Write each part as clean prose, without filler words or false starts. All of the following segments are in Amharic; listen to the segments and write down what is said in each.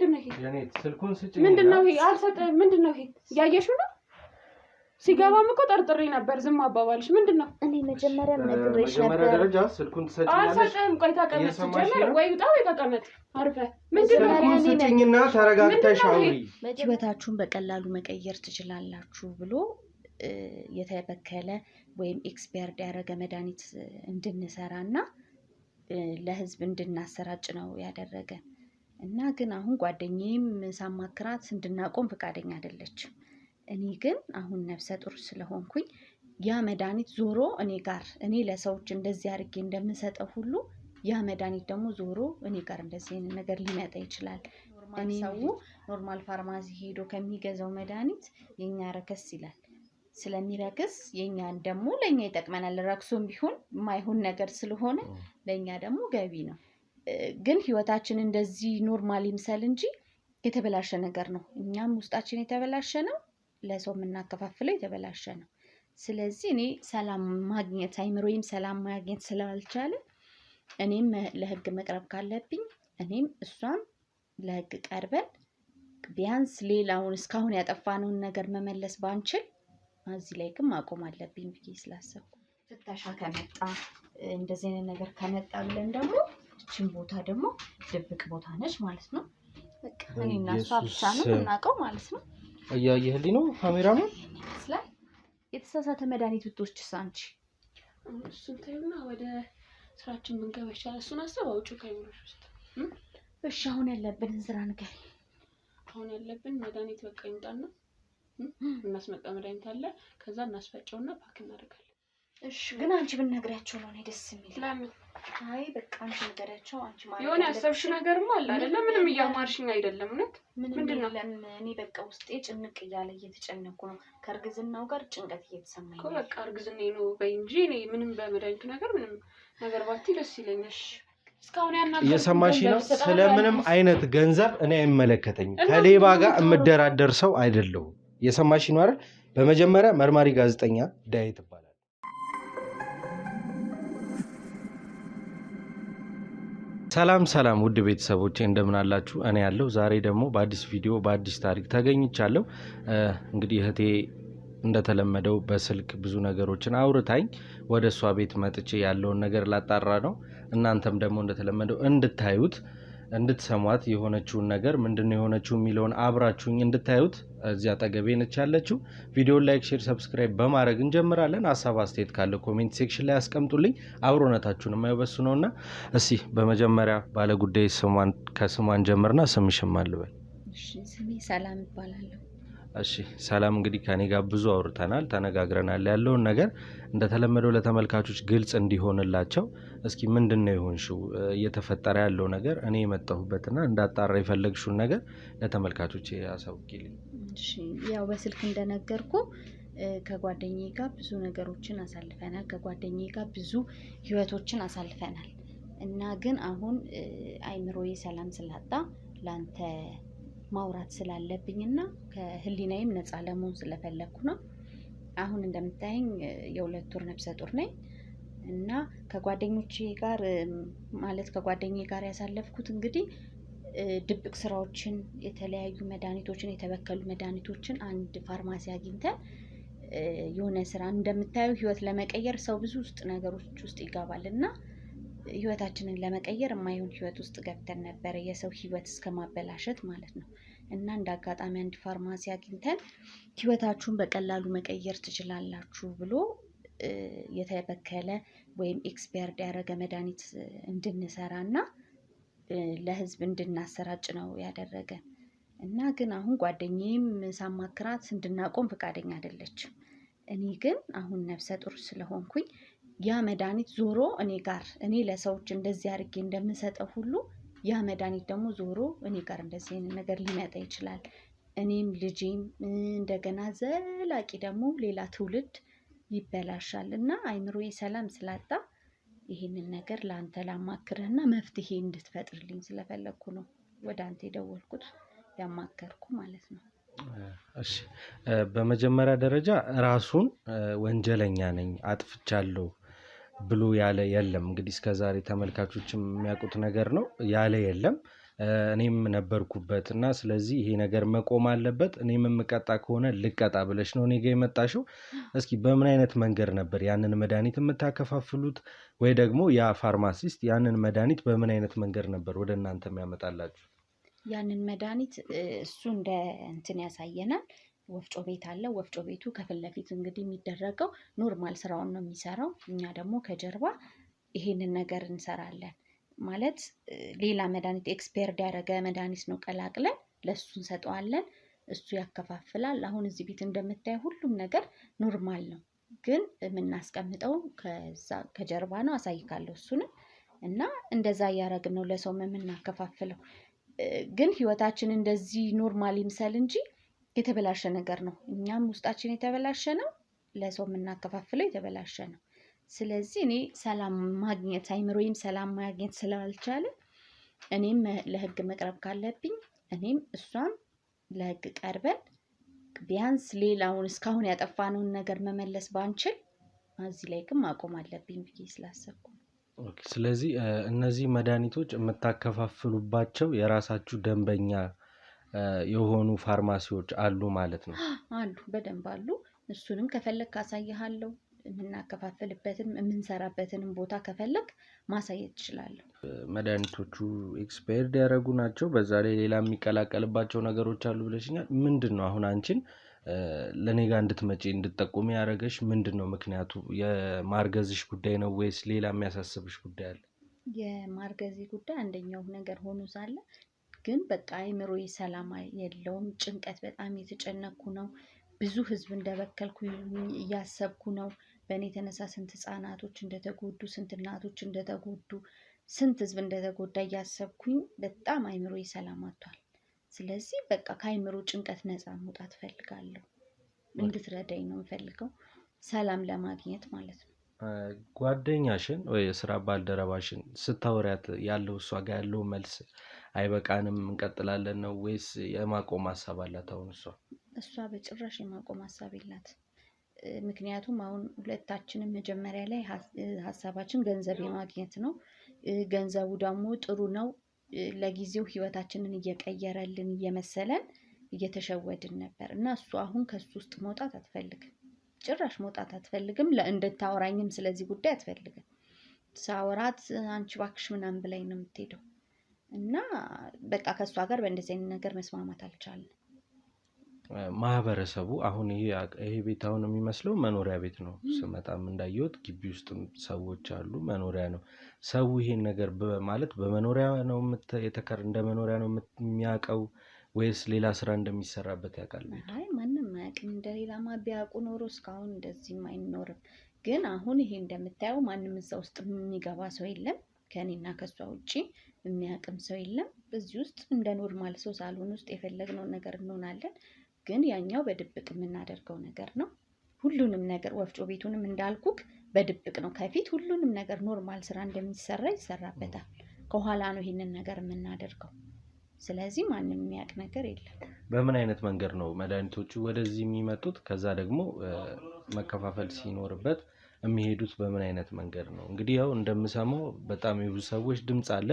ምንድነው ይሄ? የኔ ስልኩን ስጭኝ። ምንድነው ይሄ? አልሰጠህም። ምንድነው ይሄ? ያየሽው ነው? ሲገባም እኮ ጠርጥሬ ነበር። ዝም አባባልሽ ምንድነው? እኔ መጀመሪያ ነግሬሽ ነበር። መጀመሪያ ደረጃ ስልኩን ትሰጪኛለሽ። አልሰጠህም። ቆይ ተቀመጥ። ጀመር ወይ ውጣ ወይ ተቀመጥ። አርፈህ ምንድነው? ስልኩን ስጭኝና ተረጋግተሽ አውሪ። ህይወታችሁን በቀላሉ መቀየር ትችላላችሁ ብሎ የተበከለ ወይም ኤክስፓየርድ ያደረገ መድኃኒት እንድንሰራና ለህዝብ እንድናሰራጭ ነው ያደረገ እና ግን አሁን ጓደኛዬም ሳማክራት እንድናቆም ፈቃደኛ አይደለችም። እኔ ግን አሁን ነፍሰ ጡር ስለሆንኩኝ ያ መድኃኒት ዞሮ እኔ ጋር እኔ ለሰዎች እንደዚህ አድርጌ እንደምሰጠው ሁሉ ያ መድኃኒት ደግሞ ዞሮ እኔ ጋር እንደዚህ አይነት ነገር ሊመጣ ይችላል። እኔ ሰው ኖርማል ፋርማሲ ሄዶ ከሚገዛው መድኃኒት የኛ ረከስ ይላል። ስለሚረክስ የኛን ደግሞ ለኛ ይጠቅመናል። ረክሶም ቢሆን የማይሆን ነገር ስለሆነ ለኛ ደግሞ ገቢ ነው። ግን ህይወታችን እንደዚህ ኖርማል ይምሰል እንጂ የተበላሸ ነገር ነው። እኛም ውስጣችን የተበላሸ ነው። ለሰው የምናከፋፍለው የተበላሸ ነው። ስለዚህ እኔ ሰላም ማግኘት አይምሮዬም ሰላም ማግኘት ስላልቻለ እኔም ለህግ መቅረብ ካለብኝ እኔም እሷም ለህግ ቀርበን ቢያንስ ሌላውን እስካሁን ያጠፋነውን ነገር መመለስ ባንችል እዚህ ላይ ግን ማቆም አለብኝ ብዬ ስላሰብኩ ፍተሻ ከመጣ እንደዚህ አይነት ነገር ከመጣ ብለን ደግሞ እቺን ቦታ ደግሞ ድብቅ ቦታ ነች ማለት ነው። በቃ እኔና እሷ ብቻ ነው እናቀው ማለት ነው። እያየህልኝ ነው ካሜራውን ይመስላል። የተሳሳተ መድኃኒት ብትወስጂስ አንቺ? እሱን ተይውና ወደ ስራችን ብንገባ ይሻላል። እሱን አስብ አውጪው ከይምሮሽ ውስጥ። እሺ አሁን ያለብን ስራ ንገሪ። አሁን ያለብን መድኃኒት በቃ ይምጣና እናስመጣ መድኃኒት አለ። ከዛ እናስፈጨውና ፓክ እናደርጋለን። እሺ ግን አንቺ ብንነግራቸው ነው ደስ የሚል። ለምን? አይ በቃ አንቺ ንገሪያቸው። አንቺ ማለት የሆነ ያሰብሽ ነገርማ አለ አይደለ? ምንም እያማርሽኝ አይደለም። እውነት ምንድነው? እኔ በቃ ውስጤ ጭንቅ እያለ እየተጨነኩ ነው። ከእርግዝናው ጋር ጭንቀት እየተሰማኝ ነው። በቃ እርግዝናዬ ነው በይ እንጂ እኔ ምንም በመድኃኒቱ ነገር ምንም ነገር ባቲ ደስ ይለኛል። እስካሁን ያናገርኩት እየሰማሽ ነው። ስለምንም አይነት ገንዘብ እኔ አይመለከተኝም። ከሌባ ጋር እምደራደር ሰው አይደለሁም። እየሰማሽ ነው አይደል? በመጀመሪያ መርማሪ ጋዜጠኛ ዳዊት ይባላል። ሰላም ሰላም ውድ ቤተሰቦቼ እንደምን አላችሁ? እኔ ያለው ዛሬ ደግሞ በአዲስ ቪዲዮ በአዲስ ታሪክ ተገኝቻለሁ። እንግዲህ እህቴ እንደተለመደው በስልክ ብዙ ነገሮችን አውርታኝ ወደ እሷ ቤት መጥቼ ያለውን ነገር ላጣራ ነው። እናንተም ደግሞ እንደተለመደው እንድታዩት እንድትሰሟት የሆነችውን ነገር ምንድነው የሆነችው የሚለውን አብራችሁኝ እንድታዩት እዚህ አጠገቤ ነች ያለችው። ቪዲዮውን ላይክ፣ ሼር፣ ሰብስክራይብ በማድረግ እንጀምራለን። ሀሳብ አስተያየት ካለ ኮሜንት ሴክሽን ላይ አስቀምጡልኝ። አብሮነታችሁን የማይበሱ ነውና እስቲ በመጀመሪያ ባለ ጉዳይ ከስሟን ጀምርና ስምሽም አልበል። እሺ ስሜ ሰላም ይባላል። እሺ ሰላም፣ እንግዲህ ከኔ ጋር ብዙ አውርተናል፣ ተነጋግረናል። ያለውን ነገር እንደተለመደው ለተመልካቾች ግልጽ እንዲሆንላቸው እስኪ ምንድነው የሆንሽው እየተፈጠረ ያለው ነገር እኔ የመጣሁበትና እንዳጣራ የፈለግሽውን ነገር ለተመልካቾች ያሳውቂልኝ። እሺ ያው በስልክ እንደነገርኩ ከጓደኛዬ ጋር ብዙ ነገሮችን አሳልፈናል። ከጓደኛዬ ጋር ብዙ ህይወቶችን አሳልፈናል እና ግን አሁን አይምሮዬ ሰላም ስላጣ ላንተ ማውራት ስላለብኝና ከህሊናዬም ነፃ ለመሆን ስለፈለኩ ነው። አሁን እንደምታየኝ የሁለት ወር ነፍሰ ጡር ነኝ እና ከጓደኞቼ ጋር ከጓደኛዬ ጋር ያሳለፍኩት እንግዲህ ድብቅ ስራዎችን፣ የተለያዩ መድኃኒቶችን፣ የተበከሉ መድኃኒቶችን አንድ ፋርማሲ አግኝተን የሆነ ስራ እንደምታየው ህይወት ለመቀየር ሰው ብዙ ነገሮች ውስጥ ይገባልና ህይወታችንን ለመቀየር የማይሆን ህይወት ውስጥ ገብተን ነበር፣ የሰው ህይወት እስከማበላሸት ማለት ነው። እና እንደ አጋጣሚ አንድ ፋርማሲ አግኝተን ህይወታችሁን በቀላሉ መቀየር ትችላላችሁ ብሎ የተበከለ ወይም ኤክስፓየርድ ያደረገ መድኃኒት እንድንሰራና ለህዝብ እንድናሰራጭ ነው ያደረገ እና ግን አሁን ጓደኛዬም ሳማክራት እንድናቆም ፈቃደኛ አይደለችም። እኔ ግን አሁን ነፍሰ ጡር ስለሆንኩኝ ያ መድኃኒት ዞሮ እኔ ጋር እኔ ለሰዎች እንደዚህ አድርጌ እንደምሰጠው ሁሉ ያ መድኃኒት ደግሞ ዞሮ እኔ ጋር እንደዚህ አይነት ነገር ሊመጣ ይችላል። እኔም ልጄም እንደገና ዘላቂ ደግሞ ሌላ ትውልድ ይበላሻል እና አይምሮዬ ሰላም ስላጣ ይሄንን ነገር ለአንተ ላማክርህና መፍትሄ እንድትፈጥርልኝ ስለፈለኩ ነው ወደ አንተ የደወልኩት ያማከርኩ ማለት ነው። እሺ በመጀመሪያ ደረጃ ራሱን ወንጀለኛ ነኝ አጥፍቻለሁ ብሎ ያለ የለም። እንግዲህ እስከዛሬ ተመልካቾችም የሚያውቁት ነገር ነው። ያለ የለም እኔም ነበርኩበት እና ስለዚህ ይሄ ነገር መቆም አለበት፣ እኔም የምቀጣ ከሆነ ልቀጣ ብለሽ ነው እኔ ጋ የመጣሽው። እስኪ በምን አይነት መንገድ ነበር ያንን መድኃኒት የምታከፋፍሉት? ወይ ደግሞ ያ ፋርማሲስት ያንን መድኃኒት በምን አይነት መንገድ ነበር ወደ እናንተ የሚያመጣላችሁ? ያንን መድኃኒት እሱ እንደ እንትን ያሳየናል። ወፍጮ ቤት አለ። ወፍጮ ቤቱ ከፊት ለፊት እንግዲህ የሚደረገው ኖርማል ስራውን ነው የሚሰራው። እኛ ደግሞ ከጀርባ ይሄንን ነገር እንሰራለን። ማለት ሌላ መድኃኒት ኤክስፓየርድ ያደረገ መድኃኒት ነው ቀላቅለን ለሱ እንሰጠዋለን። እሱ ያከፋፍላል። አሁን እዚህ ቤት እንደምታየው ሁሉም ነገር ኖርማል ነው፣ ግን የምናስቀምጠው ከጀርባ ነው። አሳይካለሁ እሱንም እና እንደዛ እያደረግን ነው ለሰው የምናከፋፍለው። ግን ህይወታችን እንደዚህ ኖርማል ይምሰል እንጂ የተበላሸ ነገር ነው። እኛም ውስጣችን የተበላሸ ነው፣ ለሰው የምናከፋፍለው የተበላሸ ነው። ስለዚህ እኔ ሰላም ማግኘት አይምሮዬም ሰላም ማግኘት ስላልቻለ እኔም ለህግ መቅረብ ካለብኝ እኔም እሷም ለህግ ቀርበን ቢያንስ ሌላውን እስካሁን ያጠፋነውን ነገር መመለስ ባንችል እዚህ ላይ ግን ማቆም አለብኝ ብዬ ስላሰብኩ። ስለዚህ እነዚህ መድኃኒቶች የምታከፋፍሉባቸው የራሳችሁ ደንበኛ የሆኑ ፋርማሲዎች አሉ ማለት ነው? አሉ፣ በደንብ አሉ። እሱንም ከፈለግ ካሳይሃለሁ። የምናከፋፍልበትን የምንሰራበትንም ቦታ ከፈለግ ማሳየት ትችላለሁ። መድኃኒቶቹ ኤክስፓየርድ ያደረጉ ናቸው፣ በዛ ላይ ሌላ የሚቀላቀልባቸው ነገሮች አሉ ብለሽኛል። ምንድን ነው አሁን አንቺን ለእኔ ጋር እንድትመጪ እንድትጠቁሚ ያደረገሽ ምንድን ነው ምክንያቱ? የማርገዝሽ ጉዳይ ነው ወይስ ሌላ የሚያሳስብሽ ጉዳይ አለ? የማርገዜ ጉዳይ አንደኛው ነገር ሆኖ ሳለ ግን በቃ አይምሮዬ ሰላም የለውም። ጭንቀት፣ በጣም የተጨነኩ ነው። ብዙ ህዝብ እንደበከልኩ እያሰብኩ ነው። በእኔ የተነሳ ስንት ህጻናቶች እንደተጎዱ፣ ስንት እናቶች እንደተጎዱ፣ ስንት ህዝብ እንደተጎዳ እያሰብኩኝ በጣም አይምሮዬ ሰላም አጥቷል። ስለዚህ በቃ ከአይምሮ ጭንቀት ነፃ መውጣት ፈልጋለሁ። እንድትረዳኝ ነው የምፈልገው፣ ሰላም ለማግኘት ማለት ነው። ጓደኛሽን ወይ የስራ ባልደረባሽን ስታወሪያት ያለው እሷ ጋር ያለው መልስ አይበቃንም እንቀጥላለን ነው ወይስ የማቆም ሀሳብ አላት? አሁን እሷ በጭራሽ የማቆም ሀሳብ የላት። ምክንያቱም አሁን ሁለታችንም መጀመሪያ ላይ ሀሳባችን ገንዘብ የማግኘት ነው። ገንዘቡ ደግሞ ጥሩ ነው፣ ለጊዜው ህይወታችንን እየቀየረልን እየመሰለን እየተሸወድን ነበር እና እሱ አሁን ከሱ ውስጥ መውጣት አትፈልግም። ጭራሽ መውጣት አትፈልግም። እንድታወራኝም ስለዚህ ጉዳይ አትፈልግም። ሳወራት አንቺ እባክሽ ምናምን ብላኝ ነው የምትሄደው እና በቃ ከእሷ ጋር በእንደዚህ አይነት ነገር መስማማት አልቻለም። ማህበረሰቡ አሁን ይሄ ቤት አሁን የሚመስለው መኖሪያ ቤት ነው። ስመጣም እንዳየሁት ግቢ ውስጥም ሰዎች አሉ፣ መኖሪያ ነው። ሰው ይሄን ነገር ማለት በመኖሪያ ነው እንደ መኖሪያ ነው የሚያውቀው ወይስ ሌላ ስራ እንደሚሰራበት ያውቃል? አይ ማንም አያውቅም። እንደሌላማ ቢያውቁ ኖሮ እስካሁን እንደዚህም አይኖርም። ግን አሁን ይሄ እንደምታየው ማንም እዛ ውስጥ የሚገባ ሰው የለም። ከኔና ከሷ ውጪ የሚያውቅም ሰው የለም። በዚህ ውስጥ እንደ ኖርማል ሰው ሳሎን ውስጥ የፈለግነውን ነገር እንሆናለን። ግን ያኛው በድብቅ የምናደርገው ነገር ነው። ሁሉንም ነገር ወፍጮ ቤቱንም እንዳልኩክ በድብቅ ነው። ከፊት ሁሉንም ነገር ኖርማል ስራ እንደሚሰራ ይሰራበታል። ከኋላ ነው ይሄንን ነገር የምናደርገው። ስለዚህ ማንም የሚያውቅ ነገር የለም። በምን አይነት መንገድ ነው መድኃኒቶቹ ወደዚህ የሚመጡት? ከዛ ደግሞ መከፋፈል ሲኖርበት የሚሄዱት በምን አይነት መንገድ ነው? እንግዲህ ያው እንደምሰማው በጣም የብዙ ሰዎች ድምፅ አለ።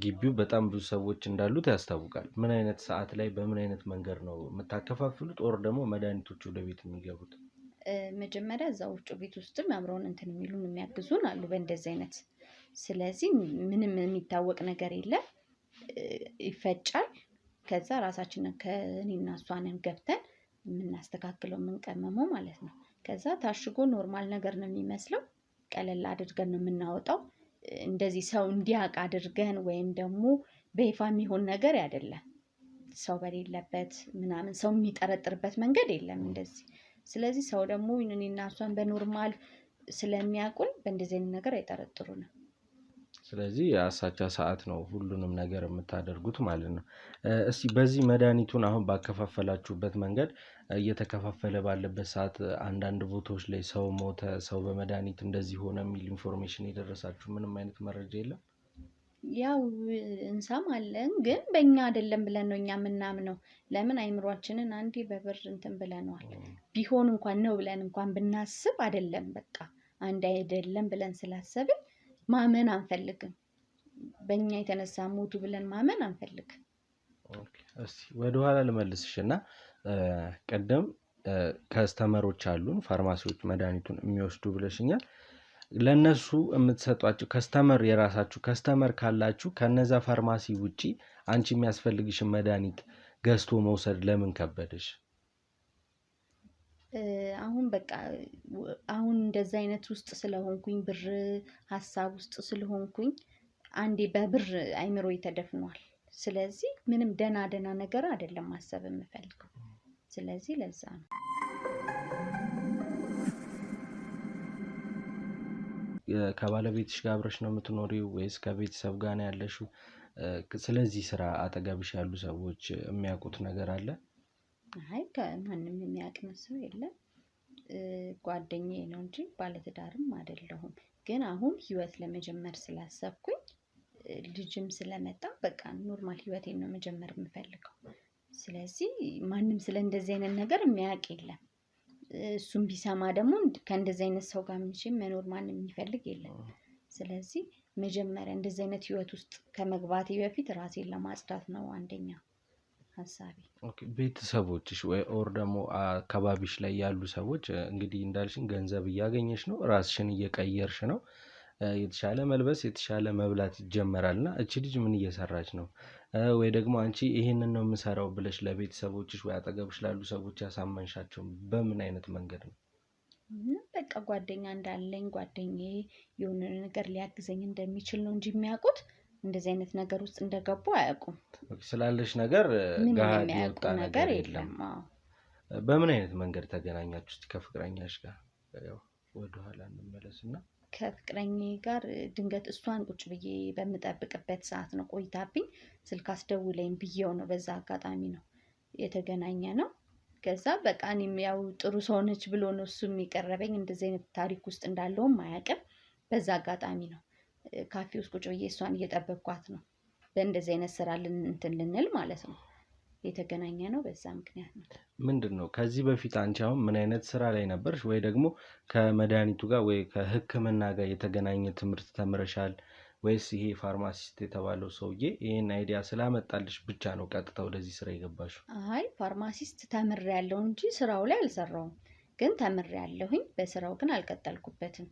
ግቢው በጣም ብዙ ሰዎች እንዳሉት ያስታውቃል። ምን አይነት ሰዓት ላይ በምን አይነት መንገድ ነው የምታከፋፍሉት? ኦር ደግሞ መድኃኒቶቹ ወደ ቤት የሚገቡት? መጀመሪያ እዛ ወፍጮ ቤት ውስጥም አብረውን እንትን የሚሉን የሚያግዙን አሉ በእንደዚህ አይነት። ስለዚህ ምንም የሚታወቅ ነገር የለም። ይፈጫል። ከዛ ራሳችንን ከእኔና እሷንን ገብተን የምናስተካክለው የምንቀመመው ማለት ነው። ከዛ ታሽጎ ኖርማል ነገር ነው የሚመስለው። ቀለል አድርገን ነው የምናወጣው። እንደዚህ ሰው እንዲያውቅ አድርገን ወይም ደግሞ በይፋ የሚሆን ነገር አይደለም። ሰው በሌለበት ምናምን ሰው የሚጠረጥርበት መንገድ የለም እንደዚህ። ስለዚህ ሰው ደግሞ እኔና እሷን በኖርማል ስለሚያውቁን በእንደዚህ አይነት ነገር አይጠረጥሩንም። ስለዚህ የአሳቻ ሰዓት ነው ሁሉንም ነገር የምታደርጉት ማለት ነው። እስቲ በዚህ መድኃኒቱን አሁን ባከፋፈላችሁበት መንገድ እየተከፋፈለ ባለበት ሰዓት አንዳንድ ቦታዎች ላይ ሰው ሞተ፣ ሰው በመድኃኒት እንደዚህ ሆነ የሚል ኢንፎርሜሽን የደረሳችሁ ምንም አይነት መረጃ የለም? ያው እንሰማለን፣ ግን በእኛ አይደለም ብለን ነው እኛ የምናምነው። ለምን አይምሯችንን አንዴ በብር እንትን ብለነዋል። ቢሆን እንኳን ነው ብለን እንኳን ብናስብ አይደለም በቃ አንድ አይደለም ብለን ስላሰብን ማመን አንፈልግም። በእኛ የተነሳ ሞቱ ብለን ማመን አንፈልግ። እስቲ ወደ ኋላ ልመልስሽና ቀደም ከስተመሮች አሉን ፋርማሲዎች መድኃኒቱን የሚወስዱ ብለሽኛል። ለነሱ የምትሰጧቸው ከስተመር የራሳችሁ ከስተመር ካላችሁ ከነዛ ፋርማሲ ውጪ አንቺ የሚያስፈልግሽን መድኃኒት ገዝቶ መውሰድ ለምን ከበደሽ? አሁን በቃ አሁን እንደዛ አይነት ውስጥ ስለሆንኩኝ ብር ሀሳብ ውስጥ ስለሆንኩኝ አንዴ በብር አይምሮ ተደፍኗል። ስለዚህ ምንም ደና ነገር አይደለም ማሰብ የምፈልገው። ስለዚህ ለዛ ነው። ከባለቤትሽ ጋር አብረሽ ነው የምትኖሪው ወይስ ከቤተሰብ ጋር ነው ያለሽው? ስለዚህ ስራ አጠገብሽ ያሉ ሰዎች የሚያውቁት ነገር አለ? አይ ከማንም የሚያውቅ ሰው የለም። ጓደኛዬ ነው እንጂ ባለትዳርም አይደለሁም። ግን አሁን ህይወት ለመጀመር ስላሰብኩኝ ልጅም ስለመጣ በቃ ኖርማል ህይወቴን ነው መጀመር የምፈልገው። ስለዚህ ማንም ስለ እንደዚህ አይነት ነገር የሚያውቅ የለም። እሱም ቢሰማ ደግሞ ከእንደዚህ አይነት ሰው ጋር መኖር ማንም የሚፈልግ የለም። ስለዚህ መጀመሪያ እንደዚህ አይነት ህይወት ውስጥ ከመግባቴ በፊት ራሴን ለማጽዳት ነው አንደኛ ሀሳቤ። ቤተሰቦችሽ ወይ ኦር ደግሞ አካባቢሽ ላይ ያሉ ሰዎች እንግዲህ እንዳልሽን ገንዘብ እያገኘሽ ነው፣ ራስሽን እየቀየርሽ ነው፣ የተሻለ መልበስ የተሻለ መብላት ይጀመራል እና እቺ ልጅ ምን እየሰራች ነው ወይ ደግሞ አንቺ ይሄንን ነው የምሰራው ብለሽ ለቤተሰቦችሽ ወይ አጠገብሽ ላሉ ሰዎች ያሳመንሻቸው በምን አይነት መንገድ ነው? በቃ ጓደኛ እንዳለኝ ጓደኛዬ የሆነ ነገር ሊያግዘኝ እንደሚችል ነው እንጂ የሚያውቁት እንደዚህ አይነት ነገር ውስጥ እንደገቡ አያውቁም። ስላለሽ ነገር ጋር የሚያውቁ ነገር የለም። በምን አይነት መንገድ ተገናኛችሁ? እስቲ ከፍቅረኛሽ ጋር ያው ወደ ኋላ እንመለስና ከፍቅረኛዬ ጋር ድንገት እሷን ቁጭ ብዬ በምጠብቅበት ሰዓት ነው ቆይታብኝ ስልክ አስደውለኝ ብዬው ነው። በዛ አጋጣሚ ነው የተገናኘ ነው። ከዛ በቃ እኔም ያው ጥሩ ሰው ነች ብሎ ነው እሱ የሚቀርበኝ። እንደዚህ አይነት ታሪክ ውስጥ እንዳለውም አያውቅም። በዛ አጋጣሚ ነው ካፌ ውስጥ ቁጭ ብዬ እሷን እየጠበቅኳት ነው በእንደዚህ አይነት ስራ ልንል ማለት ነው የተገናኘ ነው። በዛ ምክንያት ነው። ምንድነው ከዚህ በፊት አንቺ አሁን ምን አይነት ስራ ላይ ነበርሽ? ወይ ደግሞ ከመድኃኒቱ ጋር ወይ ከሕክምና ጋር የተገናኘ ትምህርት ተምረሻል? ወይስ ይሄ ፋርማሲስት የተባለው ሰውዬ ይሄን አይዲያ ስላመጣልሽ ብቻ ነው ቀጥታ ወደዚህ ስራ የገባሽው? አይ ፋርማሲስት ተምሬያለሁ እንጂ ስራው ላይ አልሰራውም። ግን ተምሬያለሁኝ፣ በስራው ግን አልቀጠልኩበትም።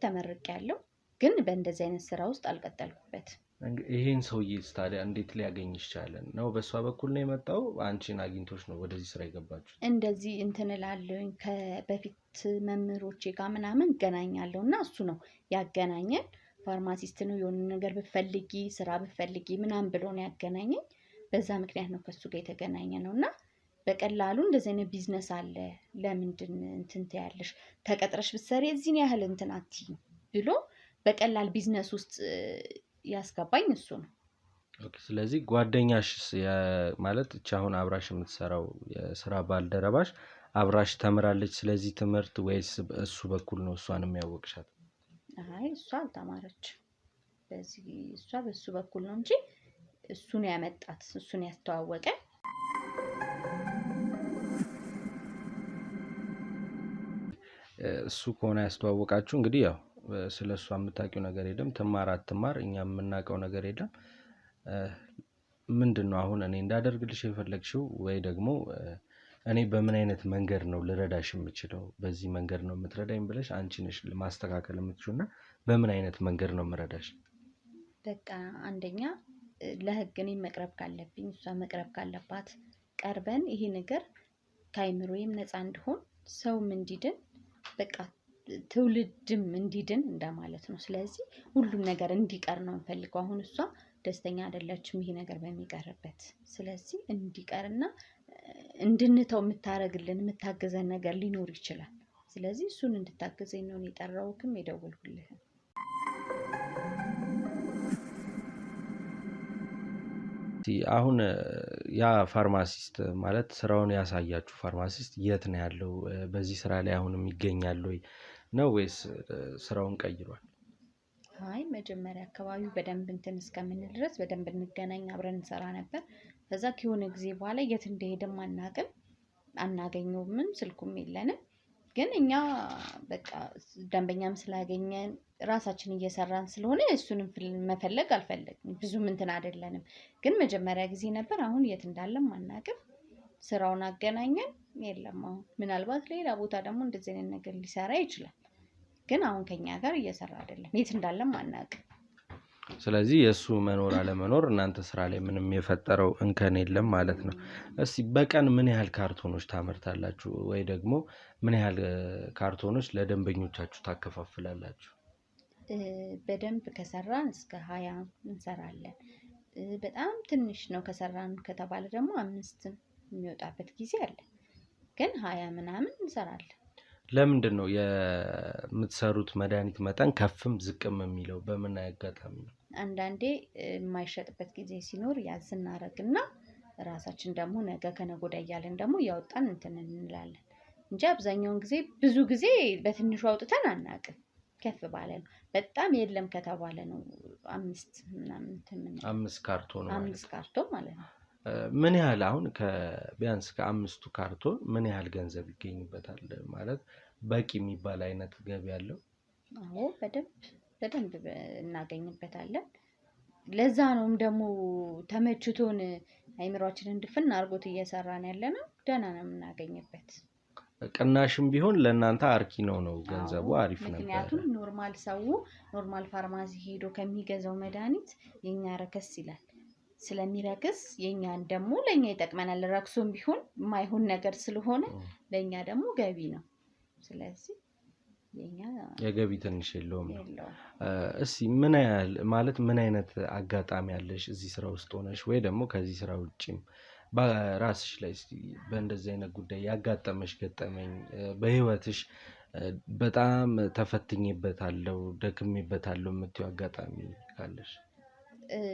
ተመርቄያለሁ፣ ግን በእንደዚህ አይነት ስራ ውስጥ አልቀጠልኩበትም። ይሄን ሰውዬ ታዲያ እንዴት ሊያገኝሽ ቻለ? ነው በሷ በኩል ነው የመጣው? አንቺን አግኝቶሽ ነው ወደዚህ ስራ የገባችሁ? እንደዚህ እንትን እላለሁኝ ከበፊት መምህሮቼ ጋር ምናምን እገናኛለሁ እና እሱ ነው ያገናኘን። ፋርማሲስት ነው የሆነ ነገር ብፈልጊ ስራ ብፈልጊ ምናምን ብሎ ነው ያገናኘኝ። በዛ ምክንያት ነው ከሱ ጋር የተገናኘ ነው። እና በቀላሉ እንደዚህ አይነት ቢዝነስ አለ ለምንድን እንትን ትያለሽ ተቀጥረሽ ብትሰሪ እዚህን ያህል እንትን አትይም ብሎ በቀላል ቢዝነስ ውስጥ ያስገባኝ እሱ ነው። ስለዚህ ጓደኛሽ ማለት እቺ አሁን አብራሽ የምትሰራው የስራ ባልደረባሽ አብራሽ ተምራለች ስለዚህ ትምህርት ወይስ እሱ በኩል ነው እሷን የሚያወቅሻት? አይ እሷ አልተማረች። እሷ በሱ በኩል ነው እንጂ እሱን ያመጣት እሱን ያስተዋወቀ። እሱ ከሆነ ያስተዋወቃችሁ እንግዲህ ያው ስለ እሷ የምታውቂው ነገር የለም። ትማር አትማር እኛ የምናውቀው ነገር የለም። ምንድን ነው አሁን እኔ እንዳደርግልሽ የፈለግሽው? ወይ ደግሞ እኔ በምን አይነት መንገድ ነው ልረዳሽ የምችለው? በዚህ መንገድ ነው የምትረዳኝ ብለሽ አንቺ ነሽ ማስተካከል የምትችው እና በምን አይነት መንገድ ነው የምረዳሽ? በቃ አንደኛ ለህግ እኔ መቅረብ ካለብኝ እሷ መቅረብ ካለባት ቀርበን ይሄ ነገር ከአይምሮዬም ነፃ እንዲሆን ሰውም እንዲድን በቃ ትውልድም እንዲድን እንደማለት ነው። ስለዚህ ሁሉም ነገር እንዲቀር ነው የምፈልገው። አሁን እሷ ደስተኛ አይደለችም ይሄ ነገር በሚቀርበት። ስለዚህ እንዲቀርና እንድንተው የምታረግልን የምታገዘን ነገር ሊኖር ይችላል። ስለዚህ እሱን እንድታገዘኝ ነው የጠራሁትም የደወልኩልህ። አሁን ያ ፋርማሲስት ማለት ስራውን ያሳያችሁ ፋርማሲስት የት ነው ያለው? በዚህ ስራ ላይ አሁንም ይገኛል ወይ ነው ወይስ ስራውን ቀይሯል? አይ መጀመሪያ አካባቢ በደንብ እንትን እስከምንል ድረስ በደንብ እንገናኝ አብረን እንሰራ ነበር። ከዛ ከሆነ ጊዜ በኋላ የት እንደሄደም አናውቅም፣ አናገኘውም፣ ስልኩም የለንም። ግን እኛ በቃ ደንበኛም ስላገኘን ራሳችን እየሰራን ስለሆነ እሱንም መፈለግ አልፈለግም። ብዙም እንትን አይደለንም። ግን መጀመሪያ ጊዜ ነበር። አሁን የት እንዳለም አናውቅም። ስራውን አገናኘን የለም። አሁን ምናልባት ሌላ ቦታ ደግሞ እንደዚህ አይነት ነገር ሊሰራ ይችላል። ግን አሁን ከኛ ጋር እየሰራ አይደለም። የት እንዳለም አናውቅም። ስለዚህ የእሱ መኖር አለመኖር እናንተ ስራ ላይ ምንም የፈጠረው እንከን የለም ማለት ነው። እስቲ በቀን ምን ያህል ካርቶኖች ታመርታላችሁ? ወይ ደግሞ ምን ያህል ካርቶኖች ለደንበኞቻችሁ ታከፋፍላላችሁ? በደንብ ከሰራን እስከ 20 እንሰራለን። በጣም ትንሽ ነው ከሰራን ከተባለ ደግሞ 5 የሚወጣበት ጊዜ አለ። ግን 20 ምናምን እንሰራለን። ለምንድን ነው የምትሰሩት መድኃኒት መጠን ከፍም ዝቅም የሚለው? በምን አጋጣሚ ነው? አንዳንዴ የማይሸጥበት ጊዜ ሲኖር ያዝ እናደርግና ራሳችን ደግሞ ነገ ከነገ ወዲያ እያለን ደግሞ እያወጣን እንትን እንላለን እንጂ አብዛኛውን ጊዜ ብዙ ጊዜ በትንሹ አውጥተን አናውቅም። ከፍ ባለ ነው። በጣም የለም ከተባለ ነው 5 ምናምን እንትን 5 ካርቶን ማለት 5 ካርቶን ማለት ነው። ምን ያህል አሁን ቢያንስ ከ5ቱ ካርቶን ምን ያህል ገንዘብ ይገኝበታል? ማለት በቂ የሚባል አይነት ገቢ ያለው? አዎ በደንብ እናገኝበታለን። ለዛ ነውም ደግሞ ተመችቶን አይምሯችንን ድፍን አድርጎት እየሰራን ያለነው። ደህና ነው የምናገኝበት። ቅናሽም ቢሆን ለእናንተ አርኪ ነው ገንዘቡ አሪፍ ነበር። ምክንያቱም ኖርማል ፋርማሲ ሄዶ ከሚገዛው መድኃኒት የኛ ረከስ ይላል። ስለሚረክስ የኛን ደግሞ ለኛ ይጠቅመናል። ረክሶም ቢሆን የማይሆን ነገር ስለሆነ ለኛ ደግሞ ገቢ ነው። ስለዚህ የኛ የገቢ ትንሽ የለውም። እስቲ ምን አይነት አጋጣሚ ያለሽ እዚህ ስራ ውስጥ ሆነሽ ወይ ደግሞ ከዚህ ስራ ውጪም በራስሽ ላይ እስቲ በእንደዚህ አይነት ጉዳይ ያጋጠመሽ ገጠመኝ በህይወትሽ በጣም ተፈትኜበታለሁ ደክሜበታለሁ የምትይው አጋጣሚ ካለሽ?